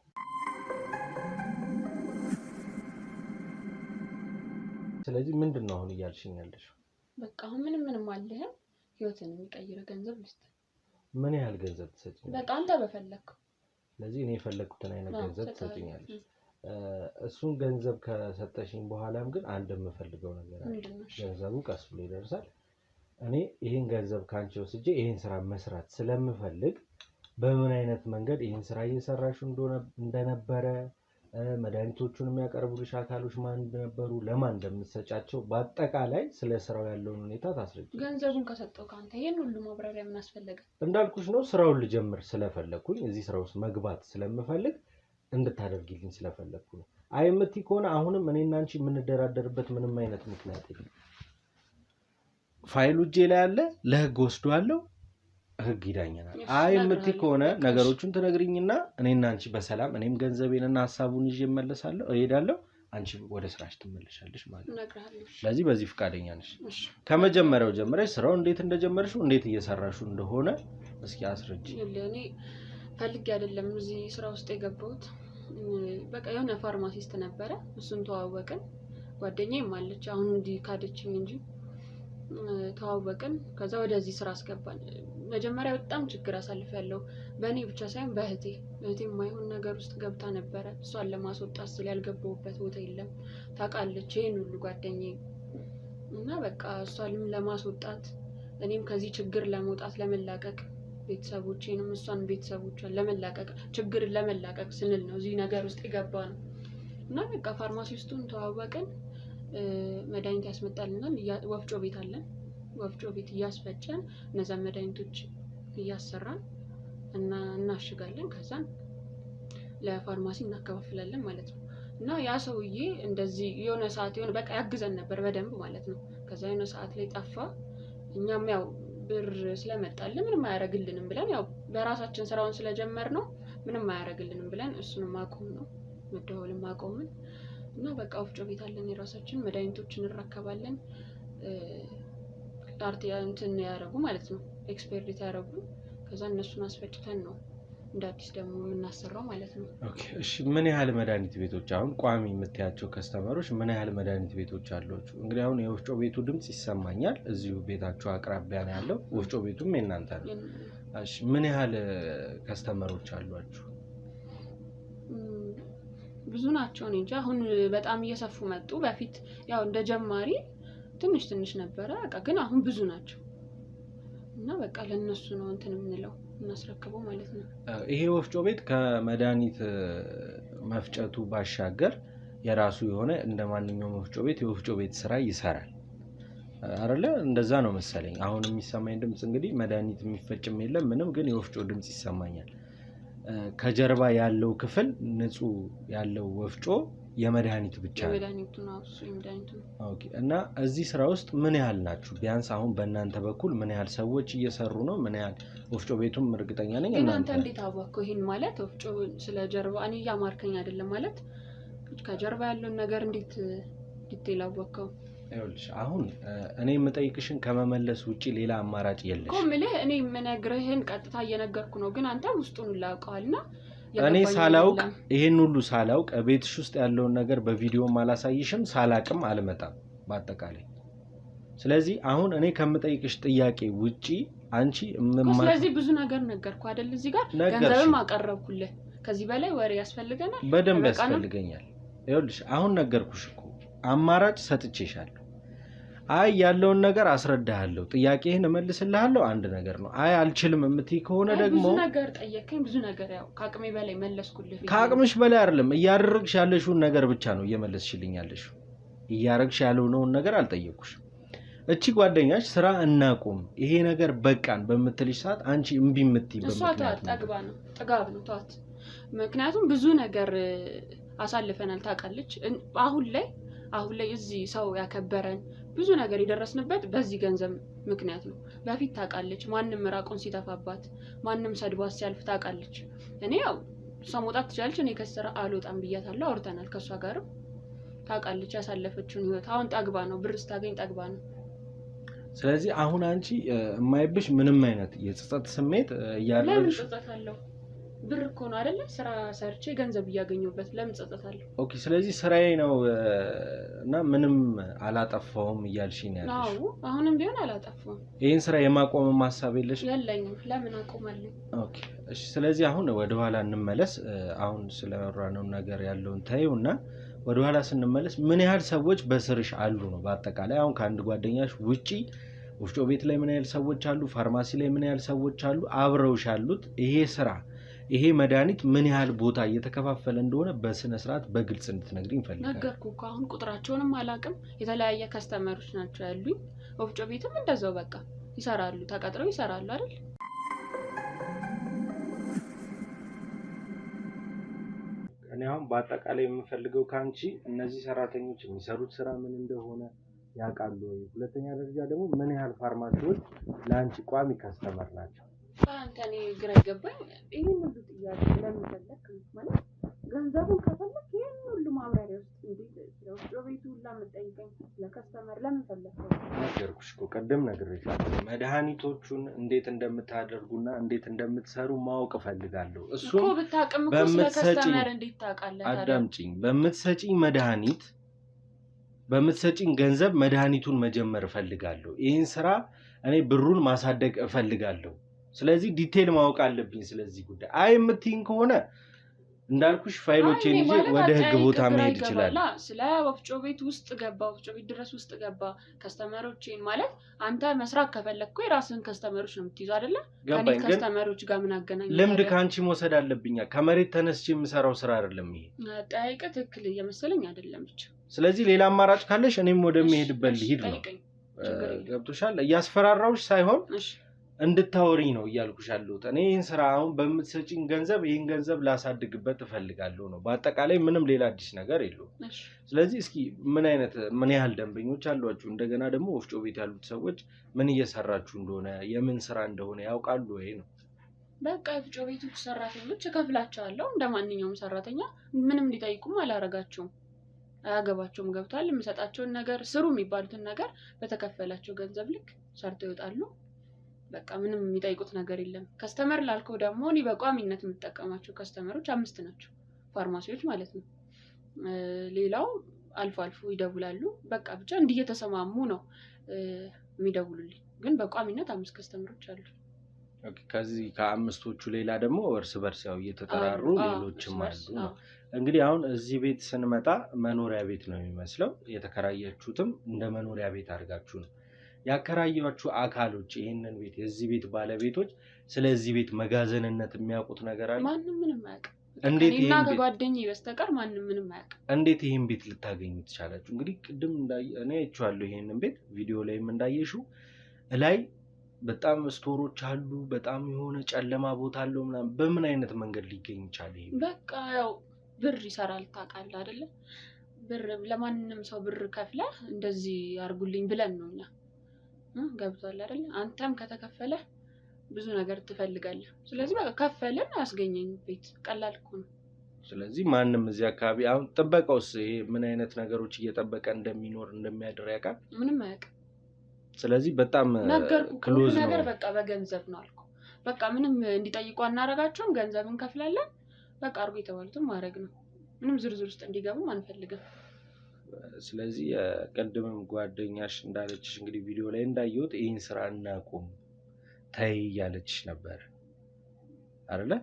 ስለዚህ ምንድነው አሁን እያልሽኝ ያለሽው? በቃ አሁን ምንም አለህም። ህይወትን የሚቀይር ገንዘብ ልስጥ። ምን ያህል ገንዘብ ትሰጪኛለሽ? በቃ አንተ በፈለግከው። ስለዚህ እኔ የፈለግኩትን አይነት ገንዘብ ትሰጪኛለሽ። እሱን ገንዘብ ከሰጠሽኝ በኋላም ግን አንድ የምፈልገው ነገር አለ። ገንዘቡ ቀስ ብሎ ይደርሳል። እኔ ይሄን ገንዘብ ካንቺ ወስጄ ይሄን ስራ መስራት ስለምፈልግ በምን አይነት መንገድ ይሄን ስራ እየሰራሽ እንደነበረ መድኃኒቶቹን የሚያቀርቡልሽ አካሎች ማን እንደነበሩ ለማን እንደምትሰጫቸው በአጠቃላይ ስለ ስራው ያለውን ሁኔታ ታስረጂ። ገንዘቡን ከሰጠው ካንተ ይሄን ሁሉ ማብራሪያ ምን አስፈለገ? እንዳልኩሽ ነው ስራውን ልጀምር ስለፈለኩኝ እዚህ ስራ ውስጥ መግባት ስለምፈልግ እንድታደርጊልኝ ስለፈለኩ ነው። አይ የምትይ ከሆነ አሁንም እኔና አንቺ የምንደራደርበት ምንም አይነት ምክንያት የለም። ፋይሉ እጄ ላይ አለ፣ ለህግ ወስዷለሁ፣ ህግ ይዳኘናል። አይ የምትይ ከሆነ ነገሮቹን ትነግሪኝና እኔና አንቺ በሰላም እኔም ገንዘቤንና ሀሳቡን ይዤ እመለሳለሁ፣ እሄዳለሁ፣ አንቺ ወደ ስራሽ ትመለሻለሽ ማለት ነው። ስለዚህ በዚህ ፍቃደኛ ነሽ? ከመጀመሪያው ጀምረሽ ስራው እንዴት እንደጀመርሽው እንዴት እየሰራሽው እንደሆነ እስኪ አስረጂ። እኔ ፈልጌ አይደለም እዚህ ስራ ውስጥ የገባሁት። በቃ የሆነ ፋርማሲስት ነበረ፣ እሱን ተዋወቅን። ጓደኛዬም አለች፣ አሁን እንዲህ ካደችኝ እንጂ ተዋወቅን። ከዛ ወደዚህ ስራ አስገባን። መጀመሪያ በጣም ችግር አሳልፌያለሁ። በእኔ ብቻ ሳይሆን በእህቴ የማይሆን ነገር ውስጥ ገብታ ነበረ። እሷን ለማስወጣት ስለ ያልገባሁበት ቦታ የለም። ታውቃለች ይሄን ሁሉ ጓደኛዬ እና በቃ እሷንም ለማስወጣት እኔም ከዚህ ችግር ለመውጣት ለመላቀቅ ቤተሰቦቼንም እሷን ቤተሰቦቿን ለመላቀቅ ችግርን ለመላቀቅ ስንል ነው እዚህ ነገር ውስጥ የገባ ነው። እና በቃ ፋርማሲስቱን ተዋወቅን። መድኃኒት ያስመጣልናል። ወፍጮ ቤት አለን። ወፍጮ ቤት እያስፈጨን እነዛን መድኃኒቶች እያሰራን እና እናሽጋለን። ከዛን ለፋርማሲ እናከፋፍላለን ማለት ነው። እና ያ ሰውዬ እንደዚህ የሆነ ሰዓት የሆነ በቃ ያግዘን ነበር በደንብ ማለት ነው። ከዛ የሆነ ሰዓት ላይ ጠፋ። እኛም ያው ብር ስለመጣልን ምንም አያደርግልንም ብለን ያው በራሳችን ስራውን ስለጀመር ነው ምንም አያደርግልንም ብለን እሱንም ማቆም ነው መደወልም ማቆምን እና በቃ ወፍጮ ቤት አለን የራሳችን መድኃኒቶችን እንረከባለን። አርቲያ እንትን ያደረጉ ማለት ነው ኤክስፐርት ያደረጉ ከዛ እነሱን አስፈጭተን ነው እንደ አዲስ ደግሞ የምናሰራው ማለት ነው። ኦኬ እሺ ምን ያህል መድኃኒት ቤቶች አሁን ቋሚ የምትያቸው ከስተመሮች ምን ያህል መድኃኒት ቤቶች አሏችሁ? እንግዲህ አሁን የወፍጮ ቤቱ ድምጽ ይሰማኛል። እዚሁ ቤታችሁ አቅራቢያ ነው ያለው። ወፍጮ ቤቱም የእናንተ ነው። እሺ ምን ያህል ከስተመሮች አሏችሁ? ብዙ ናቸው። እኔ እንጃ አሁን በጣም እየሰፉ መጡ። በፊት ያው እንደ ጀማሪ ትንሽ ነበረ በቃ ግን አሁን ብዙ ናቸው። እና በቃ ለነሱ ነው እንትን የምንለው እናስረክበው ማለት ነው። ይሄ ወፍጮ ቤት ከመድኃኒት መፍጨቱ ባሻገር የራሱ የሆነ እንደማንኛውም ወፍጮ ቤት የወፍጮ ቤት ስራ ይሰራል አይደለ? እንደዛ ነው መሰለኝ። አሁን የሚሰማኝ ድምጽ እንግዲህ መድኃኒት የሚፈጭም የለም ምንም፣ ግን የወፍጮ ድምጽ ይሰማኛል። ከጀርባ ያለው ክፍል ንጹህ ያለው ወፍጮ የመድኃኒት ብቻ ነው? የመድኃኒቱ ነው እሱ የመድኃኒቱ ነው። ኦኬ። እና እዚህ ስራ ውስጥ ምን ያህል ናችሁ? ቢያንስ አሁን በእናንተ በኩል ምን ያህል ሰዎች እየሰሩ ነው? ምን ያህል ወፍጮ ቤቱም እርግጠኛ ነኝ ግን አንተ እንዴት አወቅከው? ይሄን ማለት ወፍጮ ስለ ጀርባ እኔ እያማርከኝ አይደለም ማለት ከጀርባ ያለውን ነገር እንዴት ዲቴል አወቅከው? ይኸውልሽ አሁን እኔ የምጠይቅሽን ከመመለስ ውጪ ሌላ አማራጭ የለሽ። እኮ የምልህ እኔ የምነግርህን ቀጥታ እየነገርኩ ነው፣ ግን አንተ ውስጡን ላውቀዋልና እኔ ሳላውቅ ይሄን ሁሉ ሳላውቅ ቤትሽ ውስጥ ያለውን ነገር በቪዲዮም አላሳይሽም፣ ሳላቅም አልመጣም በአጠቃላይ። ስለዚህ አሁን እኔ ከምጠይቅሽ ጥያቄ ውጪ አንቺ ስለዚህ ብዙ ነገር ነገርኩ አይደል? እዚህ ጋር ገንዘብም አቀረብኩልህ። ከዚህ በላይ ወሬ ያስፈልገናል? በደንብ ያስፈልገኛል። ይኸውልሽ አሁን ነገርኩሽ እኮ አማራጭ ሰጥቼሻለሁ። አይ ያለውን ነገር አስረዳሃለሁ፣ ጥያቄህን እመልስልሃለሁ አንድ ነገር ነው። አይ አልችልም የምትይ ከሆነ ደግሞ ብዙ ነገር ጠየቀኝ፣ ብዙ ነገር ያው ከአቅሜ በላይ መለስኩልህ። ከአቅምሽ በላይ አይደለም፣ እያደረግሽ ያለሽውን ነገር ብቻ ነው እየመለስሽልኝ ያለሽው። እያደረግሽ ያለውን ነገር አልጠየቅኩሽም። እቺ ጓደኛሽ ስራ እናቁም ይሄ ነገር በቃን በምትልሽ ሰዓት አንቺ እምቢ የምትይ በምክንያት ነው። ጥጋብ ነው ተዋት። ምክንያቱም ብዙ ነገር አሳልፈናል ታውቃለች። አሁን ላይ እዚህ ሰው ያከበረን ብዙ ነገር የደረስንበት በዚህ ገንዘብ ምክንያት ነው። በፊት ታውቃለች ማንም ራቁን ሲተፋባት ማንም ሰድቧት ሲያልፍ ታውቃለች። እኔ ያው እሷ መውጣት ትችላለች፣ እኔ ከስራ አልወጣም ብያታለሁ። አውርተናል ከእሷ ጋርም ታውቃለች ያሳለፈችውን ህይወት። አሁን ጠግባ ነው ብር ስታገኝ ጠግባ ነው። ስለዚህ አሁን አንቺ የማይብሽ ምንም አይነት የጸጸት ስሜት እያደረግሽ ጸጸታለሁ። ብር እኮ ነው አይደለ? ስራ ሰርቼ ገንዘብ እያገኘሁበት ለምን ጸጸታለሁ? ኦኬ። ስለዚህ ስራዬ ነው እና ምንም አላጠፋውም እያልሽኝ ነው ያለሽ? አዎ አሁንም ቢሆን አላጠፋውም። ይሄን ስራ የማቆም ሐሳብ የለሽ? የለኝም። ለምን አቆማለሁ? ኦኬ እሺ። ስለዚህ አሁን ወደ ኋላ እንመለስ። አሁን ስለወራነው ነገር ያለውን ታዩና ወደ ኋላ ስንመለስ ምን ያህል ሰዎች በስርሽ አሉ ነው በአጠቃላይ? አሁን ከአንድ ጓደኛሽ ውጪ ወፍጮ ቤት ላይ ምን ያህል ሰዎች አሉ? ፋርማሲ ላይ ምን ያህል ሰዎች አሉ? አብረውሽ ያሉት ይሄ ስራ ይሄ መድኃኒት ምን ያህል ቦታ እየተከፋፈለ እንደሆነ በስነ ስርዓት በግልጽ እንድትነግሪኝ ፈልጋለሁ። ነገርኩ እኮ አሁን ቁጥራቸውንም አላውቅም። የተለያየ ከስተመሮች ናቸው ያሉኝ። ወፍጮ ቤትም እንደዛው በቃ ይሰራሉ፣ ተቀጥረው ይሰራሉ አይደል? እኔ አሁን በአጠቃላይ የምፈልገው ካንቺ እነዚህ ሰራተኞች የሚሰሩት ስራ ምን እንደሆነ ያውቃሉ ወይ? ሁለተኛ ደረጃ ደግሞ ምን ያህል ፋርማሲዎች ለአንቺ ቋሚ ከስተመር ናቸው? አንተ እኔ ግራ ይገባኝ። ይሄን ሁሉ ጥያቄ ለምን ፈለክ ማለት ገንዘቡን ከፈለክ ይሄን ሁሉ ማብራሪያ ውስጥ እንዴት ወፍጮ ቤቱ ሁላ የምጠይቀኝ ለከስተመር ለምን ፈለከው? ነገርኩሽ እኮ ቅድም ነግሬሻለሁ። መድኃኒቶቹን እንዴት እንደምታደርጉና እንዴት እንደምትሰሩ ማወቅ እፈልጋለሁ። እሱም እኮ ብታውቅም እኮ ስለ ከስተመር እንዴት ታውቃለህ? አዳምጪኝ። በምትሰጪኝ ገንዘብ መድኃኒቱን መጀመር እፈልጋለሁ። ይህን ስራ እኔ ብሩን ማሳደግ እፈልጋለሁ። ስለዚህ ዲቴል ማወቅ አለብኝ ስለዚህ ጉዳይ። አይ የምትይኝ ከሆነ እንዳልኩሽ ፋይሎቼን ይዤ ወደ ህግ ቦታ መሄድ ይችላል። ስለ ወፍጮ ቤት ውስጥ ገባ፣ ወፍጮ ቤት ድረስ ውስጥ ገባ። ከስተመሮችን ማለት አንተ መስራት ከፈለግኩ የራስህን ከስተመሮች ነው የምትይዘው አይደለ? ከኔ ከስተመሮች ጋር ምን አገናኝ? ልምድ ካንቺ መውሰድ አለብኛ። ከመሬት ተነስቼ የምሰራው ስራ አይደለም ይሄ። ጠይቀ ትክክል እየመሰለኝ አይደለም ብቻ። ስለዚህ ሌላ አማራጭ ካለሽ እኔም ወደሚሄድበት ልሂድ ነው። ገብቶሻል? እያስፈራራውሽ ሳይሆን እንድታወሪኝ ነው እያልኩሽ ያለሁት። እኔ ይህን ስራ አሁን በምትሰጪኝ ገንዘብ ይህን ገንዘብ ላሳድግበት እፈልጋለሁ ነው። በአጠቃላይ ምንም ሌላ አዲስ ነገር የለውም። ስለዚህ እስኪ ምን ያህል ደንበኞች አሏችሁ? እንደገና ደግሞ ወፍጮ ቤት ያሉት ሰዎች ምን እየሰራችሁ እንደሆነ የምን ስራ እንደሆነ ያውቃሉ ወይ ነው? በቃ ወፍጮ ቤቱ ሰራተኞች እከፍላቸዋለሁ እንደ ማንኛውም ሰራተኛ። ምንም ሊጠይቁም አላረጋቸውም፣ አያገባቸውም። ገብቷል? የምሰጣቸውን ነገር ስሩ የሚባሉትን ነገር በተከፈላቸው ገንዘብ ልክ ሰርተው ይወጣሉ። በቃ ምንም የሚጠይቁት ነገር የለም። ከስተመር ላልከው ደግሞ እኔ በቋሚነት የምጠቀማቸው ከስተመሮች 5 ናቸው፣ ፋርማሲዎች ማለት ነው። ሌላው አልፎ አልፎ ይደውላሉ። በቃ ብቻ እንዲየተሰማሙ ነው የሚደውሉልኝ። ግን በቋሚነት 5 ከስተመሮች አሉ። ኦኬ። ከዚህ ከአምስቶቹ ሌላ ደግሞ እርስ በርስ ያው እየተጠራሩ ሌሎችም አሉ ነው። እንግዲህ አሁን እዚህ ቤት ስንመጣ መኖሪያ ቤት ነው የሚመስለው። የተከራያችሁትም እንደ መኖሪያ ቤት አድርጋችሁ ነው ያከራያችሁ አካሎች። ይሄንን ቤት የዚህ ቤት ባለቤቶች ስለዚህ ቤት መጋዘንነት የሚያውቁት ነገር አለ? ማንም ምንም አያውቅም። እንዴት እና ከጓደኛዬ በስተቀር ማንም ምንም አያውቅም። እንዴት ይሄን ቤት ልታገኙ ትቻላችሁ? እንግዲህ ቅድም እኔ አይቼዋለሁ ይሄንን ቤት ቪዲዮ ላይም እንዳየሽው ላይ በጣም ስቶሮች አሉ። በጣም የሆነ ጨለማ ቦታ አለው ምናምን። በምን አይነት መንገድ ሊገኝ ይችላል ይሄ? በቃ ያው ብር ይሰራል ታውቃለህ አይደለ? ብር ለማንንም ሰው ብር ከፍለ እንደዚህ አርጉልኝ ብለን ነው እኛ ገብቷል አይደለ? አንተም ከተከፈለ ብዙ ነገር ትፈልጋለህ። ስለዚህ በቃ ከፈለን አስገኘኝ ቤት ቀላል እኮ ነው። ስለዚህ ማንንም እዚህ አካባቢ አሁን ጥበቃውስ ይሄ ምን አይነት ነገሮች እየጠበቀ እንደሚኖር እንደሚያድር ያውቃል? ምንም አያውቅም። ስለዚህ በጣም ክሎዝ ነው ነገር በቃ በገንዘብ ነው አልኩ። በቃ ምንም እንዲጠይቁ አናረጋቸውም፣ ገንዘብ እንከፍላለን። በቃ አርጎ የተባሉትን ማድረግ ነው። ምንም ዝርዝር ውስጥ እንዲገቡም አንፈልግም። ስለዚህ ቀድመም ጓደኛሽ እንዳለችሽ እንግዲህ ቪዲዮ ላይ እንዳየሁት ይህን ስራ እናቁም ተይ ያለችሽ ነበር አይደለ?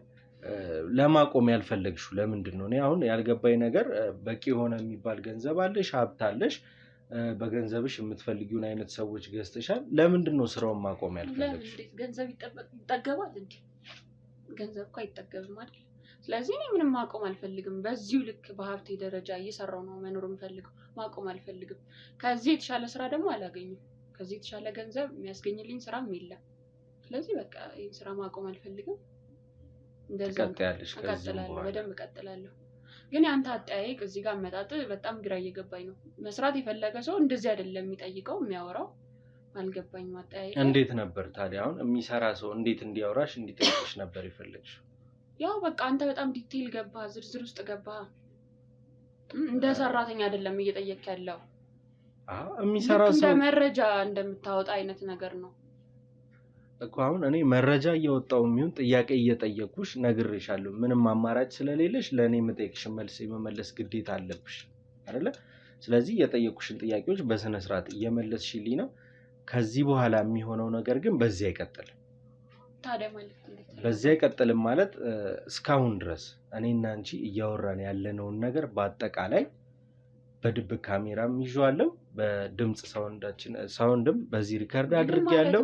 ለማቆም ያልፈለግሽው ለምንድን ነው? እኔ አሁን ያልገባኝ ነገር በቂ የሆነ የሚባል ገንዘብ አለሽ፣ ሀብት አለሽ፣ በገንዘብሽ የምትፈልጊውን አይነት ሰዎች ገዝተሻል። ለምንድን ነው ስራውን ማቆም ያልፈለግሽው? ገንዘብ ይጠገባል እንዴ? ገንዘብ እኮ አይጠገብም አይደል? ስለዚህ እኔ ምንም ማቆም አልፈልግም። በዚሁ ልክ በሀብቴ ደረጃ እየሰራው ነው መኖር የምፈልገው። ማቆም አልፈልግም። ከዚህ የተሻለ ስራ ደግሞ አላገኝም። ከዚህ የተሻለ ገንዘብ የሚያስገኝልኝ ስራም የለም። ስለዚህ በቃ ይህን ስራ ማቆም አልፈልግም። እንደዛ እቀጥላለሁ፣ በደንብ እቀጥላለሁ። ግን ያንተ አጠያየቅ እዚህ ጋር መጣጥ በጣም ግራ እየገባኝ ነው። መስራት የፈለገ ሰው እንደዚህ አይደለም የሚጠይቀው የሚያወራው። አልገባኝም አጠያየቅ። እንዴት ነበር ታዲያ አሁን የሚሰራ ሰው እንዴት እንዲያወራሽ እንዲጠይቅሽ ነበር የፈለግሽው? ያው በቃ አንተ በጣም ዲቴይል ገባ፣ ዝርዝር ውስጥ ገባ። እንደ ሰራተኛ አይደለም እየጠየቅ ያለው። የሚሰራ ሰው እንደ መረጃ እንደምታወጣ አይነት ነገር ነው እኮ። አሁን እኔ መረጃ እያወጣው የሚሆን ጥያቄ እየጠየቅኩሽ ነግሬሻለሁ። ምንም አማራጭ ስለሌለሽ ለእኔ የምጠይቅሽ መልስ የመመለስ ግዴታ አለብሽ አይደለ? ስለዚህ የጠየቅኩሽን ጥያቄዎች በስነ ስርዓት እየመለስሽልኝ ነው። ከዚህ በኋላ የሚሆነው ነገር ግን በዚህ አይቀጥልም። ታዲያ ማለት በዚህ አይቀጥልም ማለት እስካሁን ድረስ እኔና አንቺ እያወራን ያለነውን ነገር በአጠቃላይ በድብቅ ካሜራም ይዤዋለሁ፣ በድምጽ ሳውንድም በዚህ ሪከርድ አድርጌያለሁ።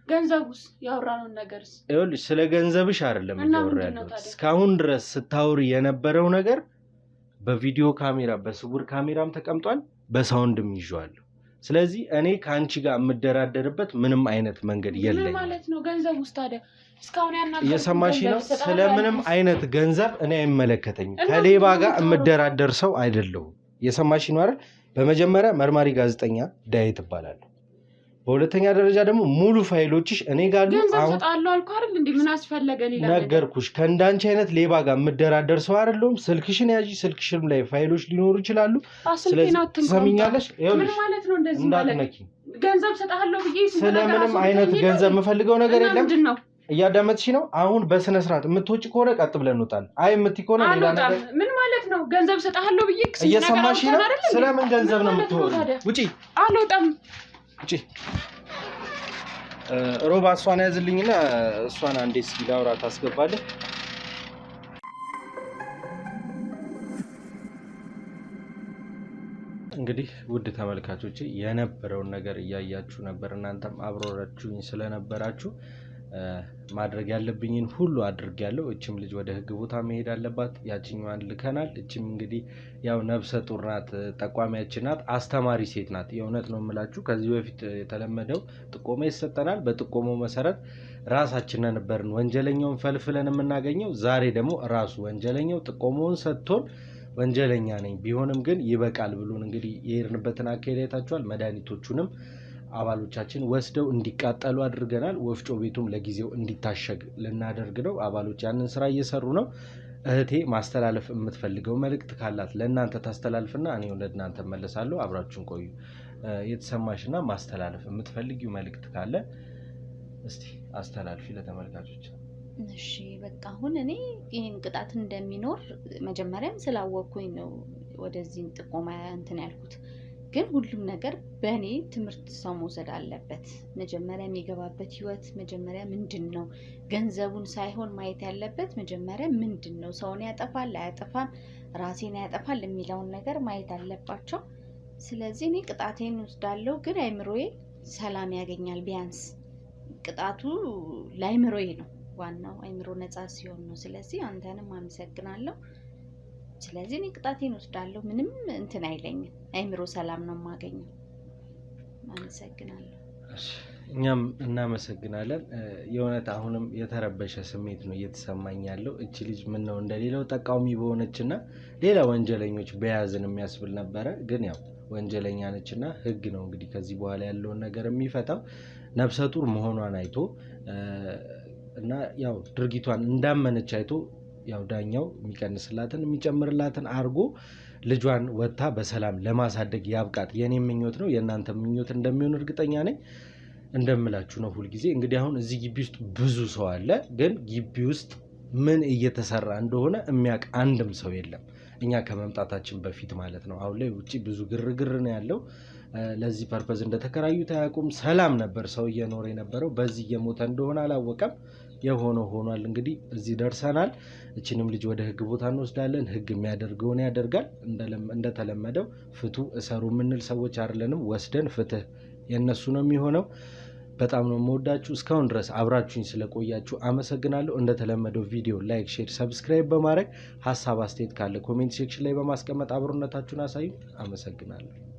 ገንዘቡስ ያወራነውን ነገርስ? ይኸውልሽ ስለ ገንዘብሽ አይደለም እያወራ ያለሁት። እስካሁን ድረስ ስታወሪ የነበረው ነገር በቪዲዮ ካሜራ በስውር ካሜራም ተቀምጧል፣ በሳውንድም ይዤዋለሁ። ስለዚህ እኔ ከአንቺ ጋር የምደራደርበት ምንም አይነት መንገድ የለኝም። ምን ማለት ነው? ገንዘቡስ ታዲያ እስካሁን ያናገርኩት የሰማሽ ነው። ስለምንም አይነት ገንዘብ እኔ አይመለከተኝም። ከሌባ ጋር የምደራደር ሰው አይደለሁም። የሰማሽ ነው አይደል? በመጀመሪያ መርማሪ ጋዜጠኛ ዳዊት እባላለሁ። በሁለተኛ ደረጃ ደግሞ ሙሉ ፋይሎችሽ እኔ ጋር አሉ። አሁን ሰጣለሁ አልኩ አይደል እንዴ? ምን አስፈለገ? ሌላ ነገርኩሽ። ከእንዳንቺ አይነት ሌባ ጋር የምደራደር ሰው አይደለሁም። ስልክሽን ያዢ፣ ስልክሽም ላይ ፋይሎች ሊኖሩ ይችላሉ። ስለዚህ ትሰሚኛለሽ? ምን ማለት ነው እንደዚህ ማለት? ገንዘብ ሰጣለሁ ብዬ ስለምንም አይነት ገንዘብ የምፈልገው ነገር የለም። እያዳመጥሽ ነው? አሁን በስነ ስርዓት የምትወጪ ከሆነ ቀጥ ብለን እንውጣለን። አይ የምትይ ከሆነ ሌላ ነገር። ምን ማለት ነው? ገንዘብ ሰጣለሁ ብዬ እየሰማሽ ነው? ስለምን ገንዘብ ነው የምትወጪው? ውጪ! አልወጣም። ውጪ! ሮባ እሷን ያዝልኝና እሷን አንዴ እስኪ ላውራ ታስገባለህ። እንግዲህ ውድ ተመልካቾቼ የነበረውን ነገር እያያችሁ ነበር። እናንተም አብሮራችሁኝ ስለነበራችሁ ማድረግ ያለብኝን ሁሉ አድርጌያለሁ። እችም ልጅ ወደ ህግ ቦታ መሄድ አለባት። ያችኛዋን ልከናል። እችም እንግዲህ ያው ነፍሰ ጡር ናት፣ ጠቋሚያችን ናት፣ አስተማሪ ሴት ናት። የእውነት ነው የምላችሁ። ከዚህ በፊት የተለመደው ጥቆማ ይሰጠናል። በጥቆማው መሰረት ራሳችን ነበርን ወንጀለኛውን ፈልፍለን የምናገኘው። ዛሬ ደግሞ ራሱ ወንጀለኛው ጥቆማውን ሰጥቶን ወንጀለኛ ነኝ ቢሆንም ግን ይበቃል ብሎን እንግዲህ የሄድንበትን አካሄድ አይታችኋል። መድኃኒቶቹንም አባሎቻችን ወስደው እንዲቃጠሉ አድርገናል። ወፍጮ ቤቱም ለጊዜው እንዲታሸግ ልናደርግ ነው። አባሎች ያንን ስራ እየሰሩ ነው። እህቴ ማስተላለፍ የምትፈልገው መልእክት ካላት ለእናንተ ታስተላልፍና እኔ ለእናንተ መለሳለሁ። አብራችሁን ቆዩ። የተሰማሽና ማስተላለፍ የምትፈልጊው መልእክት ካለ እስቲ አስተላልፊ ለተመልካቾች። እሺ በቃ አሁን እኔ ይህን ቅጣት እንደሚኖር መጀመሪያም ስላወቅኩኝ ነው ወደዚህ ጥቆማ እንትን ያልኩት። ግን ሁሉም ነገር በእኔ ትምህርት ሰው መውሰድ አለበት። መጀመሪያ የሚገባበት ህይወት መጀመሪያ ምንድን ነው? ገንዘቡን ሳይሆን ማየት ያለበት መጀመሪያ ምንድን ነው? ሰውን ያጠፋል አያጠፋም፣ ራሴን ያጠፋል የሚለውን ነገር ማየት አለባቸው። ስለዚህ እኔ ቅጣቴን ወስዳለሁ፣ ግን አይምሮዬ ሰላም ያገኛል። ቢያንስ ቅጣቱ ለአይምሮዬ ነው ዋናው፣ አይምሮ ነፃ ሲሆን ነው። ስለዚህ አንተንም አመሰግናለሁ። ስለዚህ እኔ ቅጣቴን ወስዳለሁ። ምንም እንትን አይለኝም። አይምሮ ሰላም ነው የማገኘው። አመሰግናለሁ። እኛም እናመሰግናለን። የእውነት አሁንም የተረበሸ ስሜት ነው እየተሰማኝ ያለው። እቺ ልጅ ምን ነው እንደሌላው ጠቃሚ በሆነችና ሌላ ወንጀለኞች በያዝን የሚያስብል ነበረ። ግን ያው ወንጀለኛ ነችና ህግ ነው እንግዲህ ከዚህ በኋላ ያለውን ነገር የሚፈታው። ነፍሰ ጡር መሆኗን አይቶ እና ያው ድርጊቷን እንዳመነች አይቶ ያው ዳኛው የሚቀንስላትን የሚጨምርላትን አርጎ ልጇን ወጥታ በሰላም ለማሳደግ ያብቃት። የኔ ምኞት ነው፣ የእናንተ ምኞት እንደሚሆን እርግጠኛ ነኝ። እንደምላችሁ ነው ሁልጊዜ። እንግዲህ አሁን እዚህ ግቢ ውስጥ ብዙ ሰው አለ፣ ግን ግቢ ውስጥ ምን እየተሰራ እንደሆነ የሚያውቅ አንድም ሰው የለም፣ እኛ ከመምጣታችን በፊት ማለት ነው። አሁን ላይ ውጪ ብዙ ግርግር ነው ያለው። ለዚህ ፐርፐዝ እንደተከራዩት አያውቁም። ሰላም ነበር ሰው እየኖረ የነበረው፣ በዚህ እየሞተ እንደሆነ አላወቀም። የሆነው ሆኗል። እንግዲህ እዚህ ደርሰናል። እችንም ልጅ ወደ ህግ ቦታ እንወስዳለን። ህግ የሚያደርገውን ያደርጋል። እንደተለመደው ፍቱ እሰሩ የምንል ሰዎች አይደለንም። ወስደን ፍትህ የነሱ ነው የሚሆነው። በጣም ነው የምወዳችሁ። እስካሁን ድረስ አብራችሁኝ ስለቆያችሁ አመሰግናለሁ። እንደተለመደው ቪዲዮ ላይክ፣ ሼር፣ ሰብስክራይብ በማድረግ ሀሳብ አስተያየት ካለ ኮሜንት ሴክሽን ላይ በማስቀመጥ አብሮነታችሁን አሳዩ። አመሰግናለሁ።